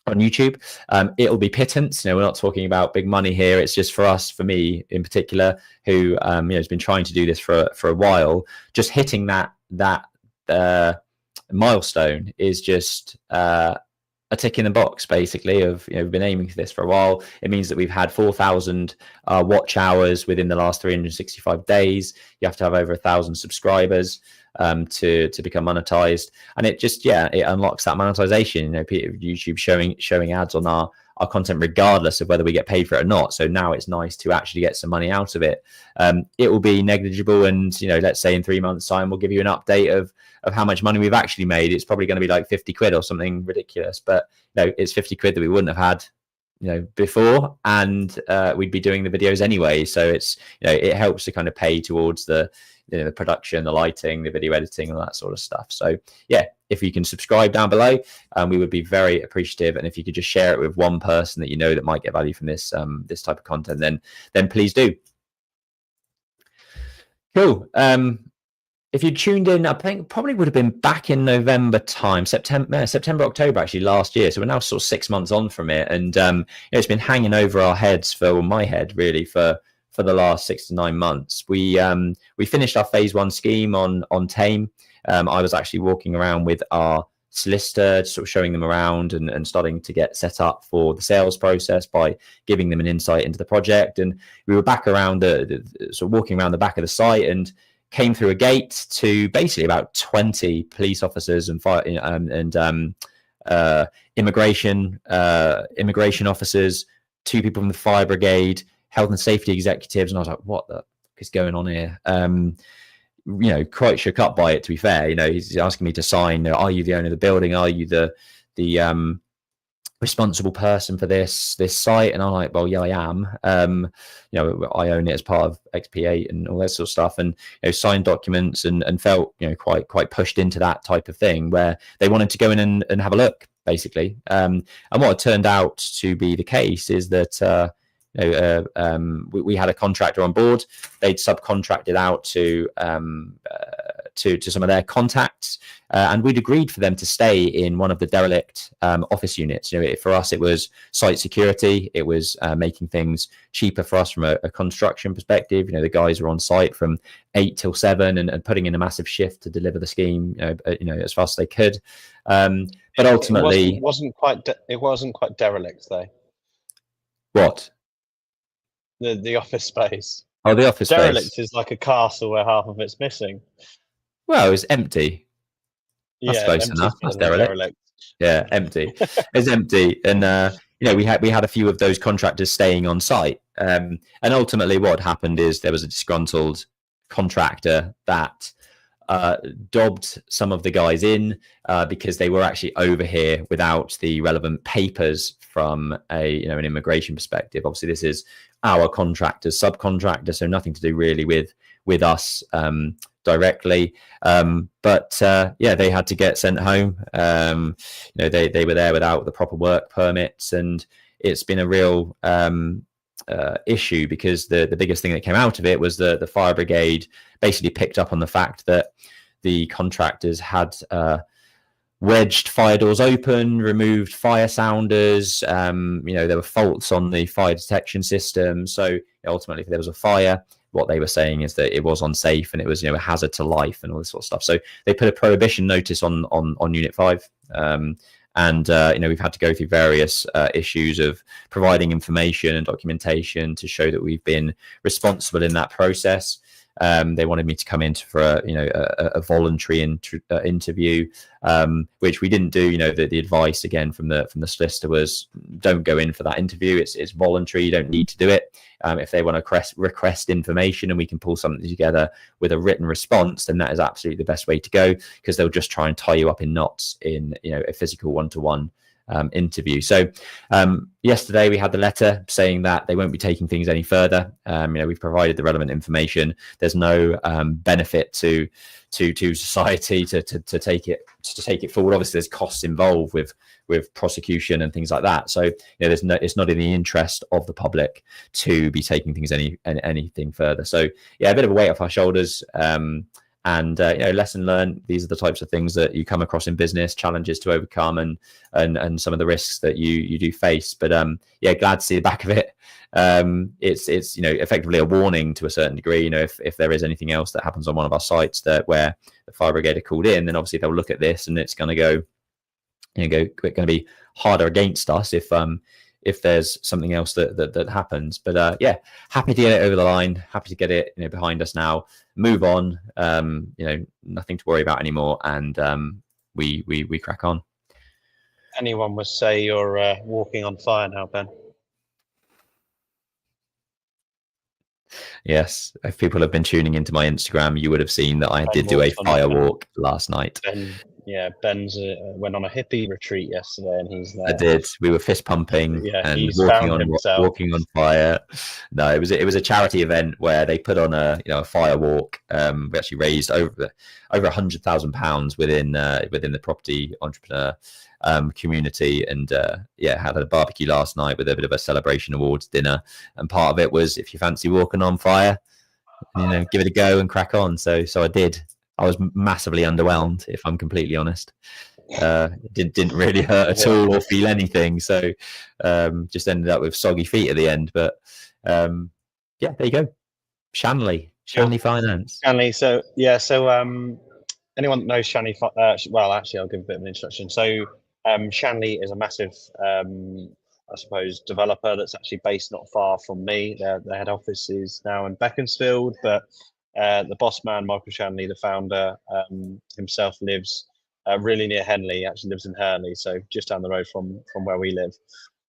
YouTube. It'll be pittance. You know, we're not talking about big money here. It's just for us, for me in particular, who you know, has been trying to do this for a while. Just hitting that milestone is just a tick in the box, basically, of, we've been aiming for this for a while. It means that we've had 4,000 watch hours within the last 365 days. You have to have over 1,000 subscribers to become monetized, and it just it unlocks that monetization. YouTube showing ads on our content regardless of whether we get paid for it or not. So now it's nice to actually get some money out of it. It will be negligible, and let's say in 3 months time we'll give you an update of how much money we've actually made. It's probably going to be like 50 quid or something ridiculous, but it's 50 quid that we wouldn't have had before, and we'd be doing the videos anyway. So it's it helps to kind of pay towards the the production, the lighting, the video editing, all that sort of stuff. So if you can subscribe down below, we would be very appreciative. And if you could just share it with one person that that might get value from this this type of content, then please do. Cool. If you tuned in, I think probably would have been back in November time, September, October, actually, last year. So we're now sort of 6 months on from it, and it's been hanging over our heads my head really for the last 6 to 9 months. We finished our phase 1 scheme on Tame. I was actually walking around with our solicitor, sort of showing them around and starting to get set up for the sales process by giving them an insight into the project. And we were back around sort of walking around the back of the site, and came through a gate to basically about 20 police officers and fire and immigration officers, 2 people from the fire brigade, health and safety executives, and I was like, what the fuck is going on here? Quite shook up by it, to be fair. He's asking me to sign, are you the owner of the building? Are you the responsible person for this site? And I'm like, well, yeah, I am. I own it as part of XP8 and all that sort of stuff, and signed documents and felt quite pushed into that type of thing where they wanted to go in and have a look, basically. And what it turned out to be the case is that we had a contractor on board. They'd subcontracted out to some of their contacts, and we'd agreed for them to stay in one of the derelict office units. For us, it was site security. It was making things cheaper for us from a construction perspective. The guys were on site from 8 till 7 and putting in a massive shift to deliver the scheme, as fast as they could. But ultimately, it wasn't quite derelict though. What? The office space. Oh, the office derelict space is like a castle where half of it's missing. Well, it was empty. That's close enough. That's derelict. Yeah, empty. It's empty, and we had a few of those contractors staying on site. And ultimately, what happened is there was a disgruntled contractor that dobbed some of the guys in because they were actually over here without the relevant papers from an immigration perspective. Obviously, this is our contractor's subcontractor, so nothing to do really with us directly. But they had to get sent home. They were there without the proper work permits, and it's been a real issue because the biggest thing that came out of it was the fire brigade basically picked up on the fact that the contractors had wedged fire doors open, removed fire sounders. There were faults on the fire detection system. So ultimately, if there was a fire, what they were saying is that it was unsafe and it was a hazard to life and all this sort of stuff. So they put a prohibition notice on Unit 5. And we've had to go through various issues of providing information and documentation to show that we've been responsible in that process. They wanted me to come in for a voluntary interview, which we didn't do. The advice again from the solicitor was don't go in for that interview. It's voluntary. You don't need to do it. If they want to request information and we can pull something together with a written response, then that is absolutely the best way to go, because they'll just try and tie you up in knots in a physical one-to-one interview. So yesterday we had the letter saying that they won't be taking things any further. We've provided the relevant information. There's no benefit to society to take it forward. Obviously, there's costs involved with prosecution and things like that. So it's not in the interest of the public to be taking things anything further. So a bit of a weight off our shoulders. And lesson learned. These are the types of things that you come across in business, challenges to overcome, and some of the risks that you do face. But glad to see the back of it. It's effectively a warning to a certain degree. If there is anything else that happens on one of our sites where the fire brigade are called in, then obviously they'll look at this and it's going to go, going to be harder against us if there's something else that happens. But yeah, happy to get it over the line, happy to get it behind us now, move on. Nothing to worry about anymore, and we crack on. Anyone would say you're walking on fire now, Ben. Yes, if people have been tuning into my Instagram, you would have seen that I did do a fire walk last night. Ben's went on a hippie retreat yesterday, and he's there. I did. We were fist pumping and walking on fire. No, it was a charity event where they put on a fire walk. We actually raised over £100,000 within the property entrepreneur community, and had a barbecue last night with a bit of a celebration awards dinner, and part of it was, if you fancy walking on fire, give it a go and crack on. So I did. I was massively underwhelmed, if I'm completely honest. It didn't really hurt at all or feel anything, so just ended up with soggy feet at the end. But there you go. Shanley Finance. Shanley. So anyone that knows Shanley, well, actually, I'll give a bit of an introduction. So Shanley is a massive, I suppose, developer that's actually based not far from me. Their head office is now in Beaconsfield, but the boss man, Michael Shanley, the founder, himself lives really near Henley. He actually lives in Hurley, so just down the road from where we live.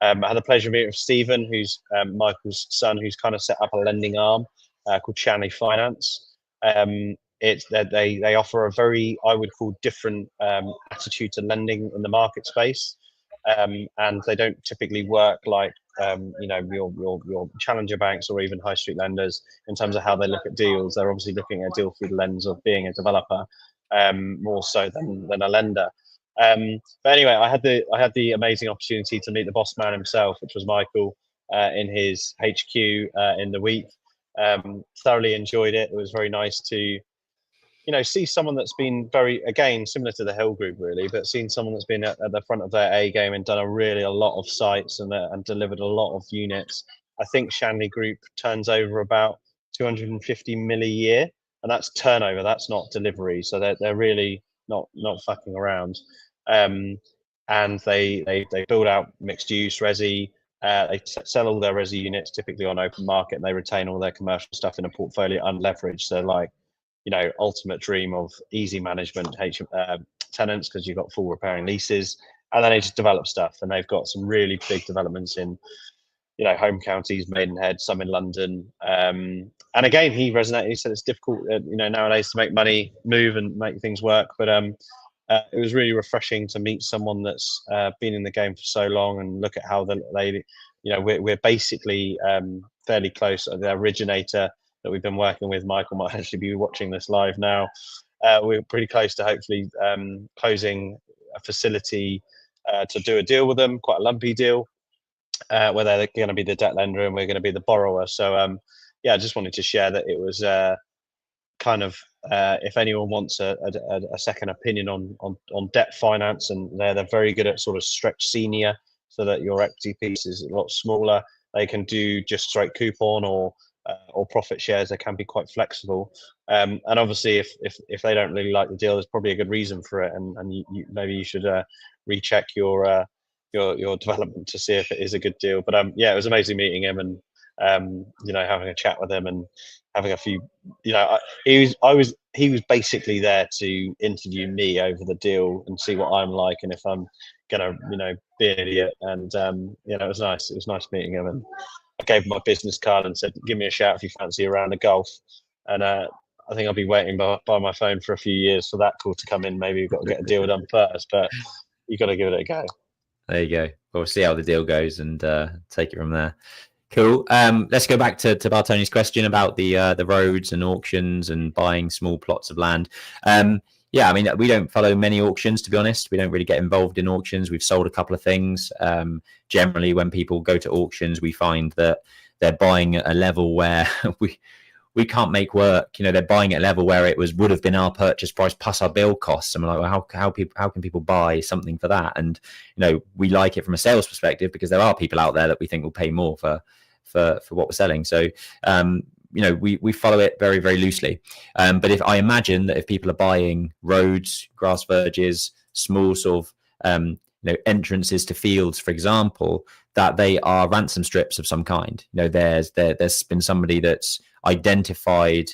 I had the pleasure of meeting with Stephen, who's Michael's son, who's kind of set up a lending arm called Shanley Finance. They offer a very, I would call, different attitude to lending in the market space, and they don't typically work like your challenger banks or even high street lenders in terms of how they look at deals. They're obviously looking at a deal through the lens of being a developer, more so than a lender. But anyway, I had the amazing opportunity to meet the boss man himself, which was Michael, in his HQ in the week. Thoroughly enjoyed it. It was very nice to see someone that's been very, again, similar to the Hill Group really, but seen someone that's been at the front of their A game and done a lot of sites and delivered a lot of units. I think Shanley Group turns over about 250 mil a year, and that's turnover. That's not delivery. So they're really not fucking around. And they build out mixed use resi. They sell all their resi units typically on open market, and they retain all their commercial stuff in a portfolio unleveraged. So like, ultimate dream of easy management tenants, because you've got full repairing leases, and then they just develop stuff. And they've got some really big developments in, home counties, Maidenhead, some in London. And again, he resonated. He said it's difficult, nowadays to make money move and make things work. But it was really refreshing to meet someone that's been in the game for so long and look at how we're basically fairly close. The originator that we've been working with, Michael might actually be watching this live now. We're pretty close to hopefully closing a facility to do a deal with them, quite a lumpy deal, where they're going to be the debt lender and we're going to be the borrower. So I just wanted to share that it was if anyone wants a second opinion on debt finance, and they're very good at sort of stretch senior so that your equity piece is a lot smaller. They can do just straight coupon or profit shares. They can be quite flexible, and obviously if they don't really like the deal, there's probably a good reason for it, and maybe you should recheck your development to see if it is a good deal. But it was amazing meeting him and having a chat with him and having a few, he was basically there to interview me over the deal and see what I'm like and if I'm gonna be an idiot. And it was nice. It was nice meeting him, and I gave him my business card and said, give me a shout if you fancy a round of golf. And I think I'll be waiting by my phone for a few years for that call to come in. Maybe we've got to get a deal done first, but you've got to give it a go. There you go. We'll see how the deal goes and take it from there. Cool. Let's go back to Bartoni's question about the roads and auctions and buying small plots of land. We don't follow many auctions, to be honest. We don't really get involved in auctions. We've sold a couple of things. Generally, when people go to auctions, we find that they're buying at a level where we can't make work. They're buying at a level where it would have been our purchase price plus our build costs. And we're like, well, how can people buy something for that? And we like it from a sales perspective because there are people out there that we think will pay more for what we're selling. So we follow it very, very loosely. But if I imagine that if people are buying roads, grass verges, small sort of entrances to fields, for example, that they are ransom strips of some kind. There's been somebody that's identified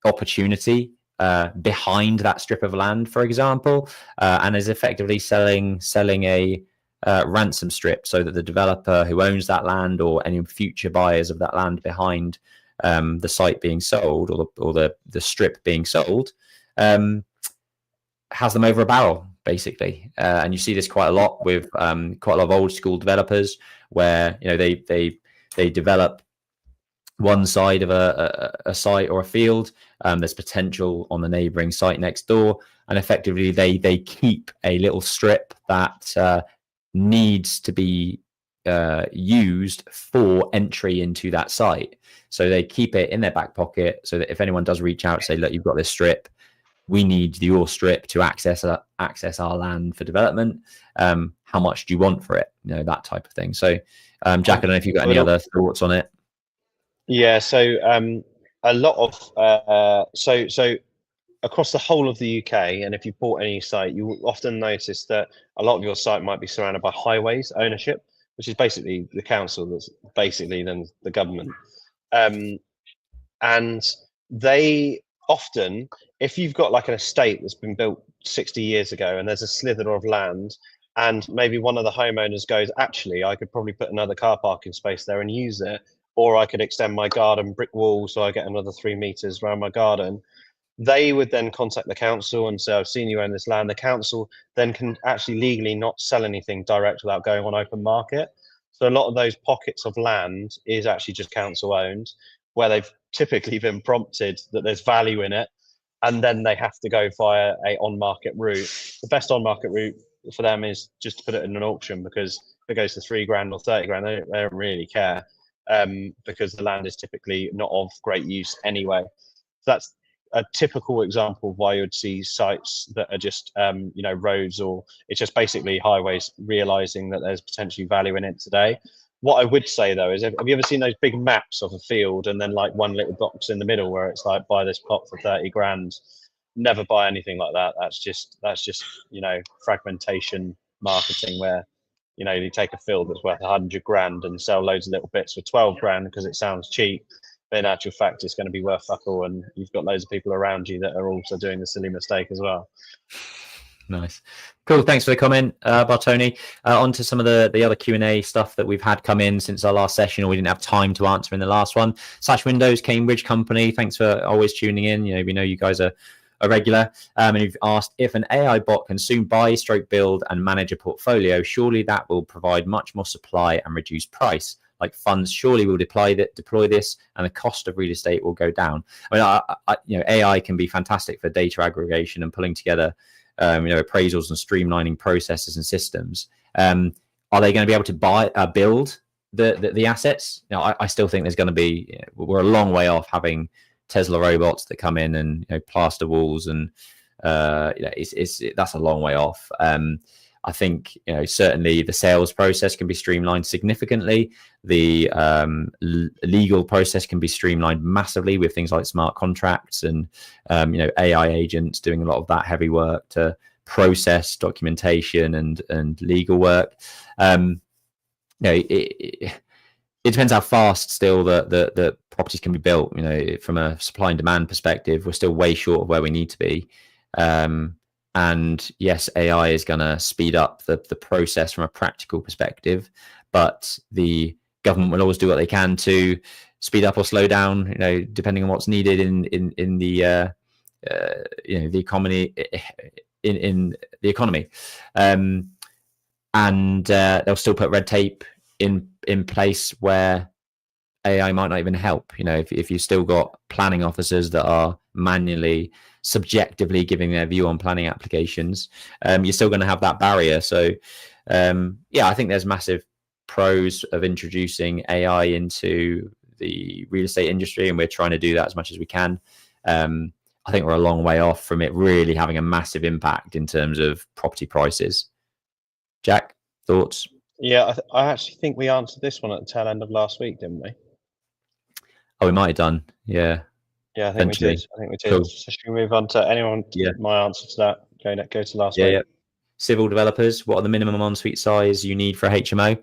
opportunity behind that strip of land, for example, and is effectively selling a ransom strip, so that the developer who owns that land, or any future buyers of that land behind the site being sold, or the strip being sold, has them over a barrel, basically. And you see this quite a lot with quite a lot of old school developers, where they develop one side of a site or a field. There's potential on the neighboring site next door, and effectively they keep a little strip that needs to be used for entry into that site. So they keep it in their back pocket, so that if anyone does reach out, say, look, you've got this strip, we need your strip to access our land for development. How much do you want for it? That type of thing. So Jack, I don't know if you've got any other thoughts on it. Yeah, so a lot of so across the whole of the UK, and if you bought any site, you will often notice that a lot of your site might be surrounded by highways ownership, which is basically the council, that's basically then the government. And they often, if you've got like an estate that's been built 60 years ago and there's a slither of land, and maybe one of the homeowners goes, actually, I could probably put another car parking space there and use it, or I could extend my garden brick wall so I get another 3 meters around my garden. They would then contact the council and say, I've seen you own this land. The council then can actually legally not sell anything direct without going on open market. So a lot of those pockets of land is actually just council owned, where they've typically been prompted that there's value in it, and then they have to go via a on-market route. The best on-market route for them is just to put it in an auction, because if it goes to 3 grand or 30 grand, they don't really care, because the land is typically not of great use anyway. So that's a typical example of why you'd see sites that are just roads, or it's just basically highways realizing that there's potentially value in it today. What I would say though is, have you ever seen those big maps of a field and then like one little box in the middle where it's like, buy this plot for 30 grand? Never buy anything like that. That's just fragmentation marketing, where you take a field that's worth 100 grand and sell loads of little bits for 12 grand because it sounds cheap, but in actual fact it's going to be worth fuck all, and you've got loads of people around you that are also doing the silly mistake as well. Nice. Cool. Thanks for the comment, Bartoni. On to some of the other Q&A stuff that we've had come in since our last session, or we didn't have time to answer in the last one. Sash Windows, Cambridge company, thanks for always tuning in. We know you guys are a regular. And you've asked, if an AI bot can soon buy, build and manage a portfolio, surely that will provide much more supply and reduce price. Like funds surely will deploy this, and the cost of real estate will go down. I mean, AI can be fantastic for data aggregation and pulling together appraisals and streamlining processes and systems. Are they going to be able to build the assets? I still think there's going to be, we're a long way off having Tesla robots that come in and plaster walls, and that's a long way off. I think certainly the sales process can be streamlined significantly. The legal process can be streamlined massively with things like smart contracts and AI agents doing a lot of that heavy work to process documentation and legal work. It depends how fast still the properties can be built. From a supply and demand perspective, we're still way short of where we need to be. And yes, AI is going to speed up the process from a practical perspective, but the government will always do what they can to speed up or slow down, depending on what's needed in the economy, in the economy. And they'll still put red tape in place where AI might not even help. If you've still got planning officers that are manually, subjectively giving their view on planning applications, you're still going to have that barrier. So I think there's massive pros of introducing AI into the real estate industry, and we're trying to do that as much as we can. I think we're a long way off from it really having a massive impact in terms of property prices. Jack, thoughts? Yeah, I actually think we answered this one at the tail end of last week, didn't we? Oh, we might have done. Yeah. Yeah, I think we did. Cool. So should we move on to anyone? Yeah. My answer to that. Go to last week. week. Yeah. civil developers, what are the minimum ensuite size you need for a HMO?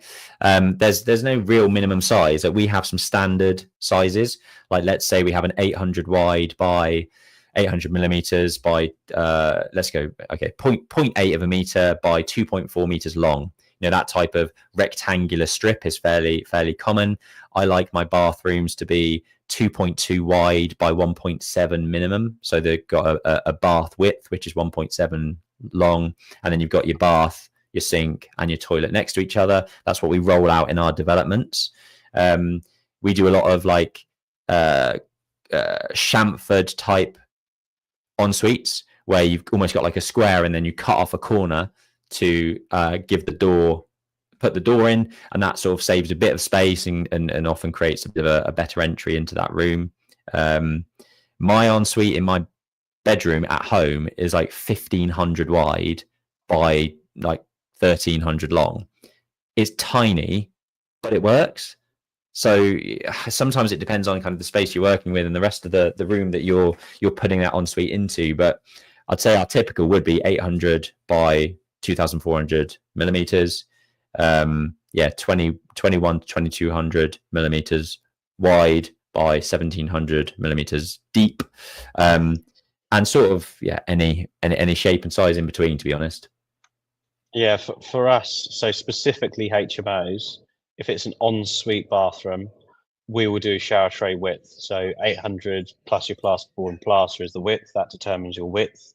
There's no real minimum size. We have some standard sizes. Like, let's say we have an 800 wide by 800 millimeters by let's go 0.8 of a meter by 2.4 meters long. That type of rectangular strip is fairly common. I like my bathrooms to be 2.2 wide by 1.7 minimum, so they've got a bath width which is 1.7 long, and then you've got your bath, your sink, and your toilet next to each other. That's what we roll out in our developments. We do a lot of like chamfered type en suites, where you've almost got like a square and then you cut off a corner to put the door in, and that sort of saves a bit of space and often creates a bit of a better entry into that room. My ensuite in my bedroom at home is like 1,500 wide by like 1,300 long. It's tiny, but it works. So sometimes it depends on kind of the space you're working with and the rest of the room that you're putting that ensuite into. But I'd say our typical would be 800 by 2,400 millimeters. 21 to 2,200 millimeters wide by 1,700 millimeters deep, and sort of any shape and size in between, to be honest. Yeah, for us, so specifically HMOs, if it's an ensuite bathroom, we will do shower tray width. So 800 plus your plasterboard and plaster is the width. That determines your width.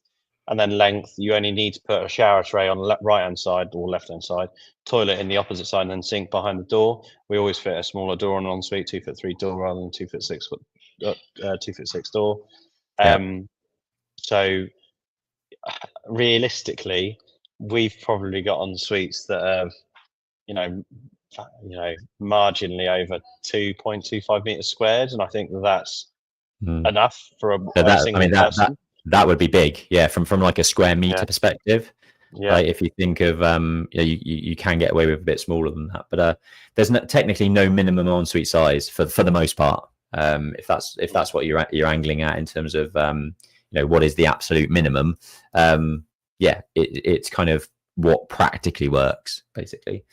And then length, you only need to put a shower tray on the right-hand side or left-hand side, toilet in the opposite side, and then sink behind the door. We always fit a smaller door on an ensuite, 2'3" door rather than 2'6" door. So realistically, we've probably got ensuites that are, marginally over 2.25 meters squared, and I think that's enough for a single person. That would be big, from like a square meter perspective. Like if you think of you can get away with a bit smaller than that, but there's technically no minimum ensuite size for the most part. If that's what you're angling at in terms of what is the absolute minimum. It's kind of what practically works, basically.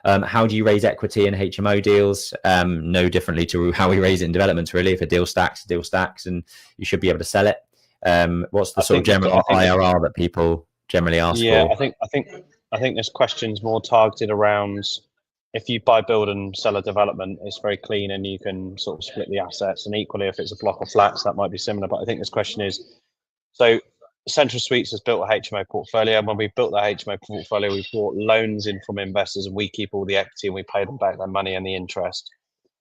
How do you raise equity in HMO deals? No differently to how we raise it in developments, really. If a deal stacks, and you should be able to sell it. What's the sort of general IRR that people generally ask for? I think this question's more targeted around, if you buy, build and sell a development, it's very clean and you can sort of split the assets, and equally if it's a block of flats that might be similar. But I think this question is, so Central Suites has built a HMO portfolio, and when we built the HMO portfolio, we brought loans in from investors and we keep all the equity and we pay them back their money and the interest.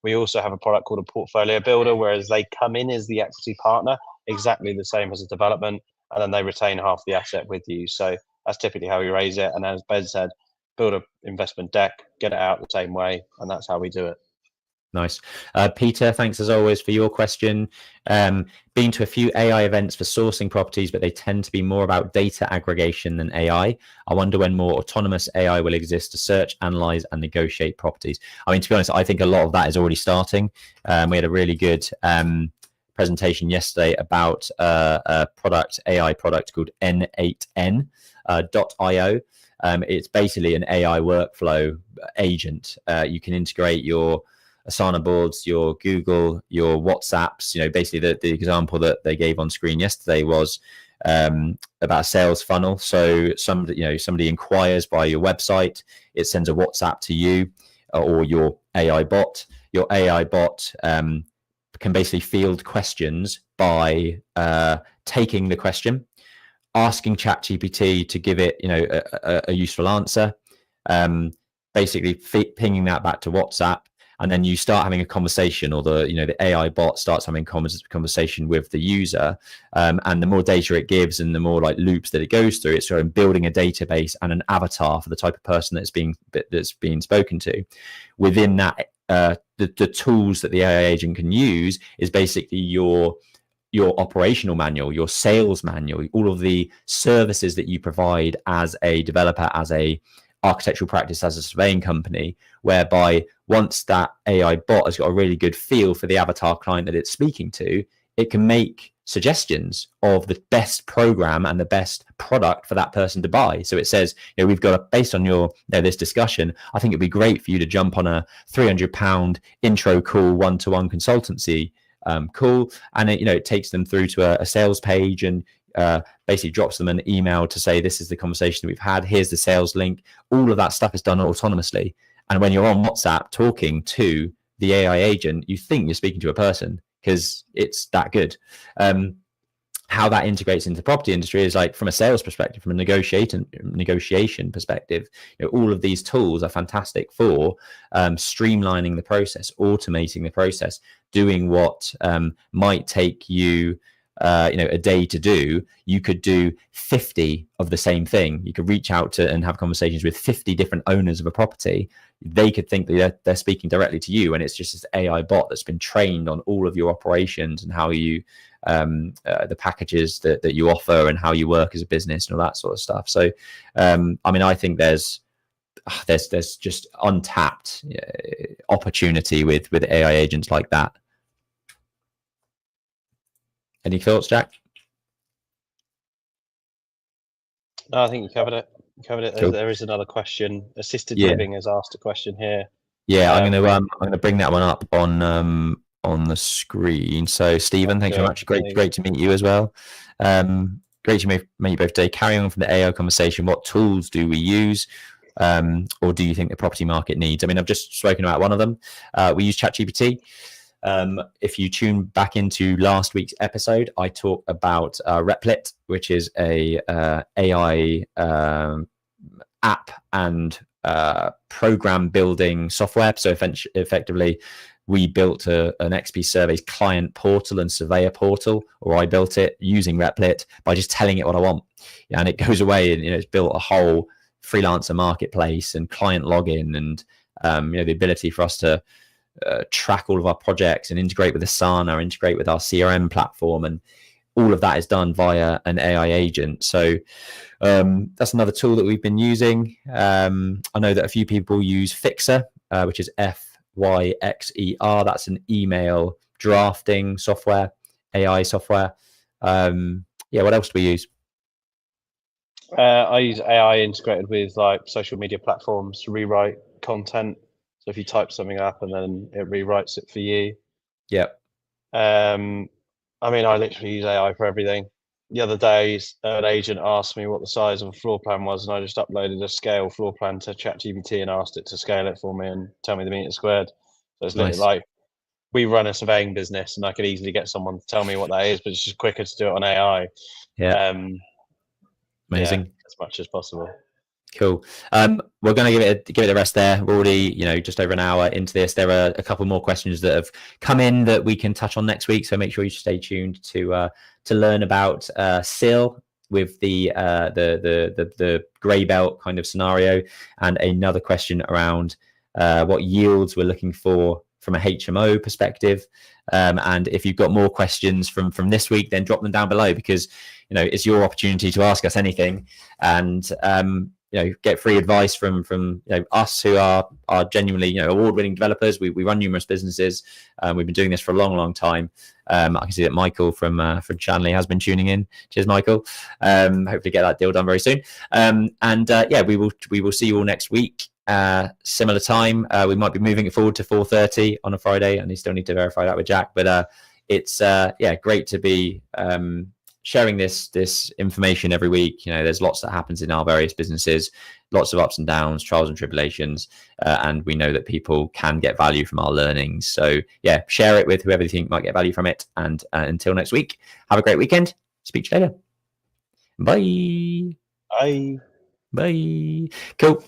We also have a product called a portfolio builder, whereas they come in as the equity partner, exactly the same as a development, and then they retain half the asset with you. So that's typically how we raise it. And as Ben said, build an investment deck, get it out the same way, and that's how we do it. Nice. Peter, thanks as always for your question. Been to a few AI events for sourcing properties, but they tend to be more about data aggregation than AI. I wonder when more autonomous AI will exist to search, analyze, and negotiate properties. I mean, to be honest, I think a lot of that is already starting. We had a really good presentation yesterday about a AI product called N8N.io. It's basically an AI workflow agent. You can integrate your Asana boards, your Google, your WhatsApps. Basically the example that they gave on screen yesterday was about a sales funnel. So somebody inquires via your website, it sends a WhatsApp to you or your AI bot. Your AI bot can basically field questions by taking the question, asking ChatGPT to give it a useful answer, basically pinging that back to WhatsApp. And then you start having a conversation, or the AI bot starts having a conversation with the user. And the more data it gives and the more like loops that it goes through, it's sort of building a database and an avatar for the type of person that's being spoken to. Within that, the tools that the AI agent can use is basically your operational manual, your sales manual, all of the services that you provide as a developer, as a architectural practice, as a surveying company, whereby once that AI bot has got a really good feel for the avatar client that it's speaking to, it can make suggestions of the best program and the best product for that person to buy. So it says, we've got based on your this discussion, I think it'd be great for you to jump on a £300 intro call, one-to-one consultancy call, and it takes them through to a sales page, and basically drops them an email to say, this is the conversation that we've had, here's the sales link. All of that stuff is done autonomously. And when you're on WhatsApp talking to the AI agent, you think you're speaking to a person, because it's that good. How that integrates into the property industry is like, from a sales perspective, from a negotiation perspective, all of these tools are fantastic for streamlining the process, automating the process, doing what might take you a day to do. You could do 50 of the same thing. You could reach out to and have conversations with 50 different owners of a property. They could think that they're speaking directly to you, and it's just this AI bot that's been trained on all of your operations and how you the packages that you offer and how you work as a business and all that sort of stuff. So I think there's just untapped opportunity with AI agents like that. Any thoughts, Jack? No, I think you covered it. Cool. There is another question. Assisted living has asked a question here. Yeah, I'm gonna bring that one up on the screen. So Stephen, thanks very much. Great to meet you as well. Great to meet you both today. Carrying on from the AI conversation, what tools do we use, or do you think the property market needs? I've just spoken about one of them. We use ChatGPT. If you tune back into last week's episode, I talked about Replit, which is a AI app and program building software. So effectively, we built an XP Surveys client portal and surveyor portal, or I built it using Replit by just telling it what I want. And it goes away and it's built a whole freelancer marketplace and client login, and the ability for us to track all of our projects and integrate with Asana, integrate with our CRM platform, and all of that is done via an AI agent. So that's another tool that we've been using. I know that a few people use Fixer, which is FYXER. That's an email drafting software, AI software. What else do we use? I use AI integrated with like social media platforms to rewrite content. So if you type something up and then it rewrites it for you. Yep. I literally use AI for everything. The other day, an agent asked me what the size of a floor plan was, and I just uploaded a scale floor plan to ChatGPT and asked it to scale it for me and tell me the meters squared. So it's literally like, we run a surveying business, and I could easily get someone to tell me what that is, but it's just quicker to do it on AI. Yeah. Amazing. As much as possible. Cool. We're going to give it the rest there. We're already, just over an hour into this. There are a couple more questions that have come in that we can touch on next week. So make sure you stay tuned to learn about SIL with the grey belt kind of scenario, and another question around what yields we're looking for from a HMO perspective. And if you've got more questions from this week, then drop them down below, because it's your opportunity to ask us anything, and get free advice from us, who are genuinely award-winning developers. We run numerous businesses. We've been doing this for a long time. I can see that Michael from Shanley has been tuning in. Cheers, Michael. Hopefully get that deal done very soon. We will see you all next week. Similar time. We might be moving it forward to 4:30 on a Friday, and I still need to verify that with Jack. But it's great to be sharing this information every week. There's lots that happens in our various businesses, lots of ups and downs, trials and tribulations, and we know that people can get value from our learnings. So share it with whoever you think might get value from it. And until next week, have a great weekend. Speak to you later. Bye. Bye. Bye. Cool.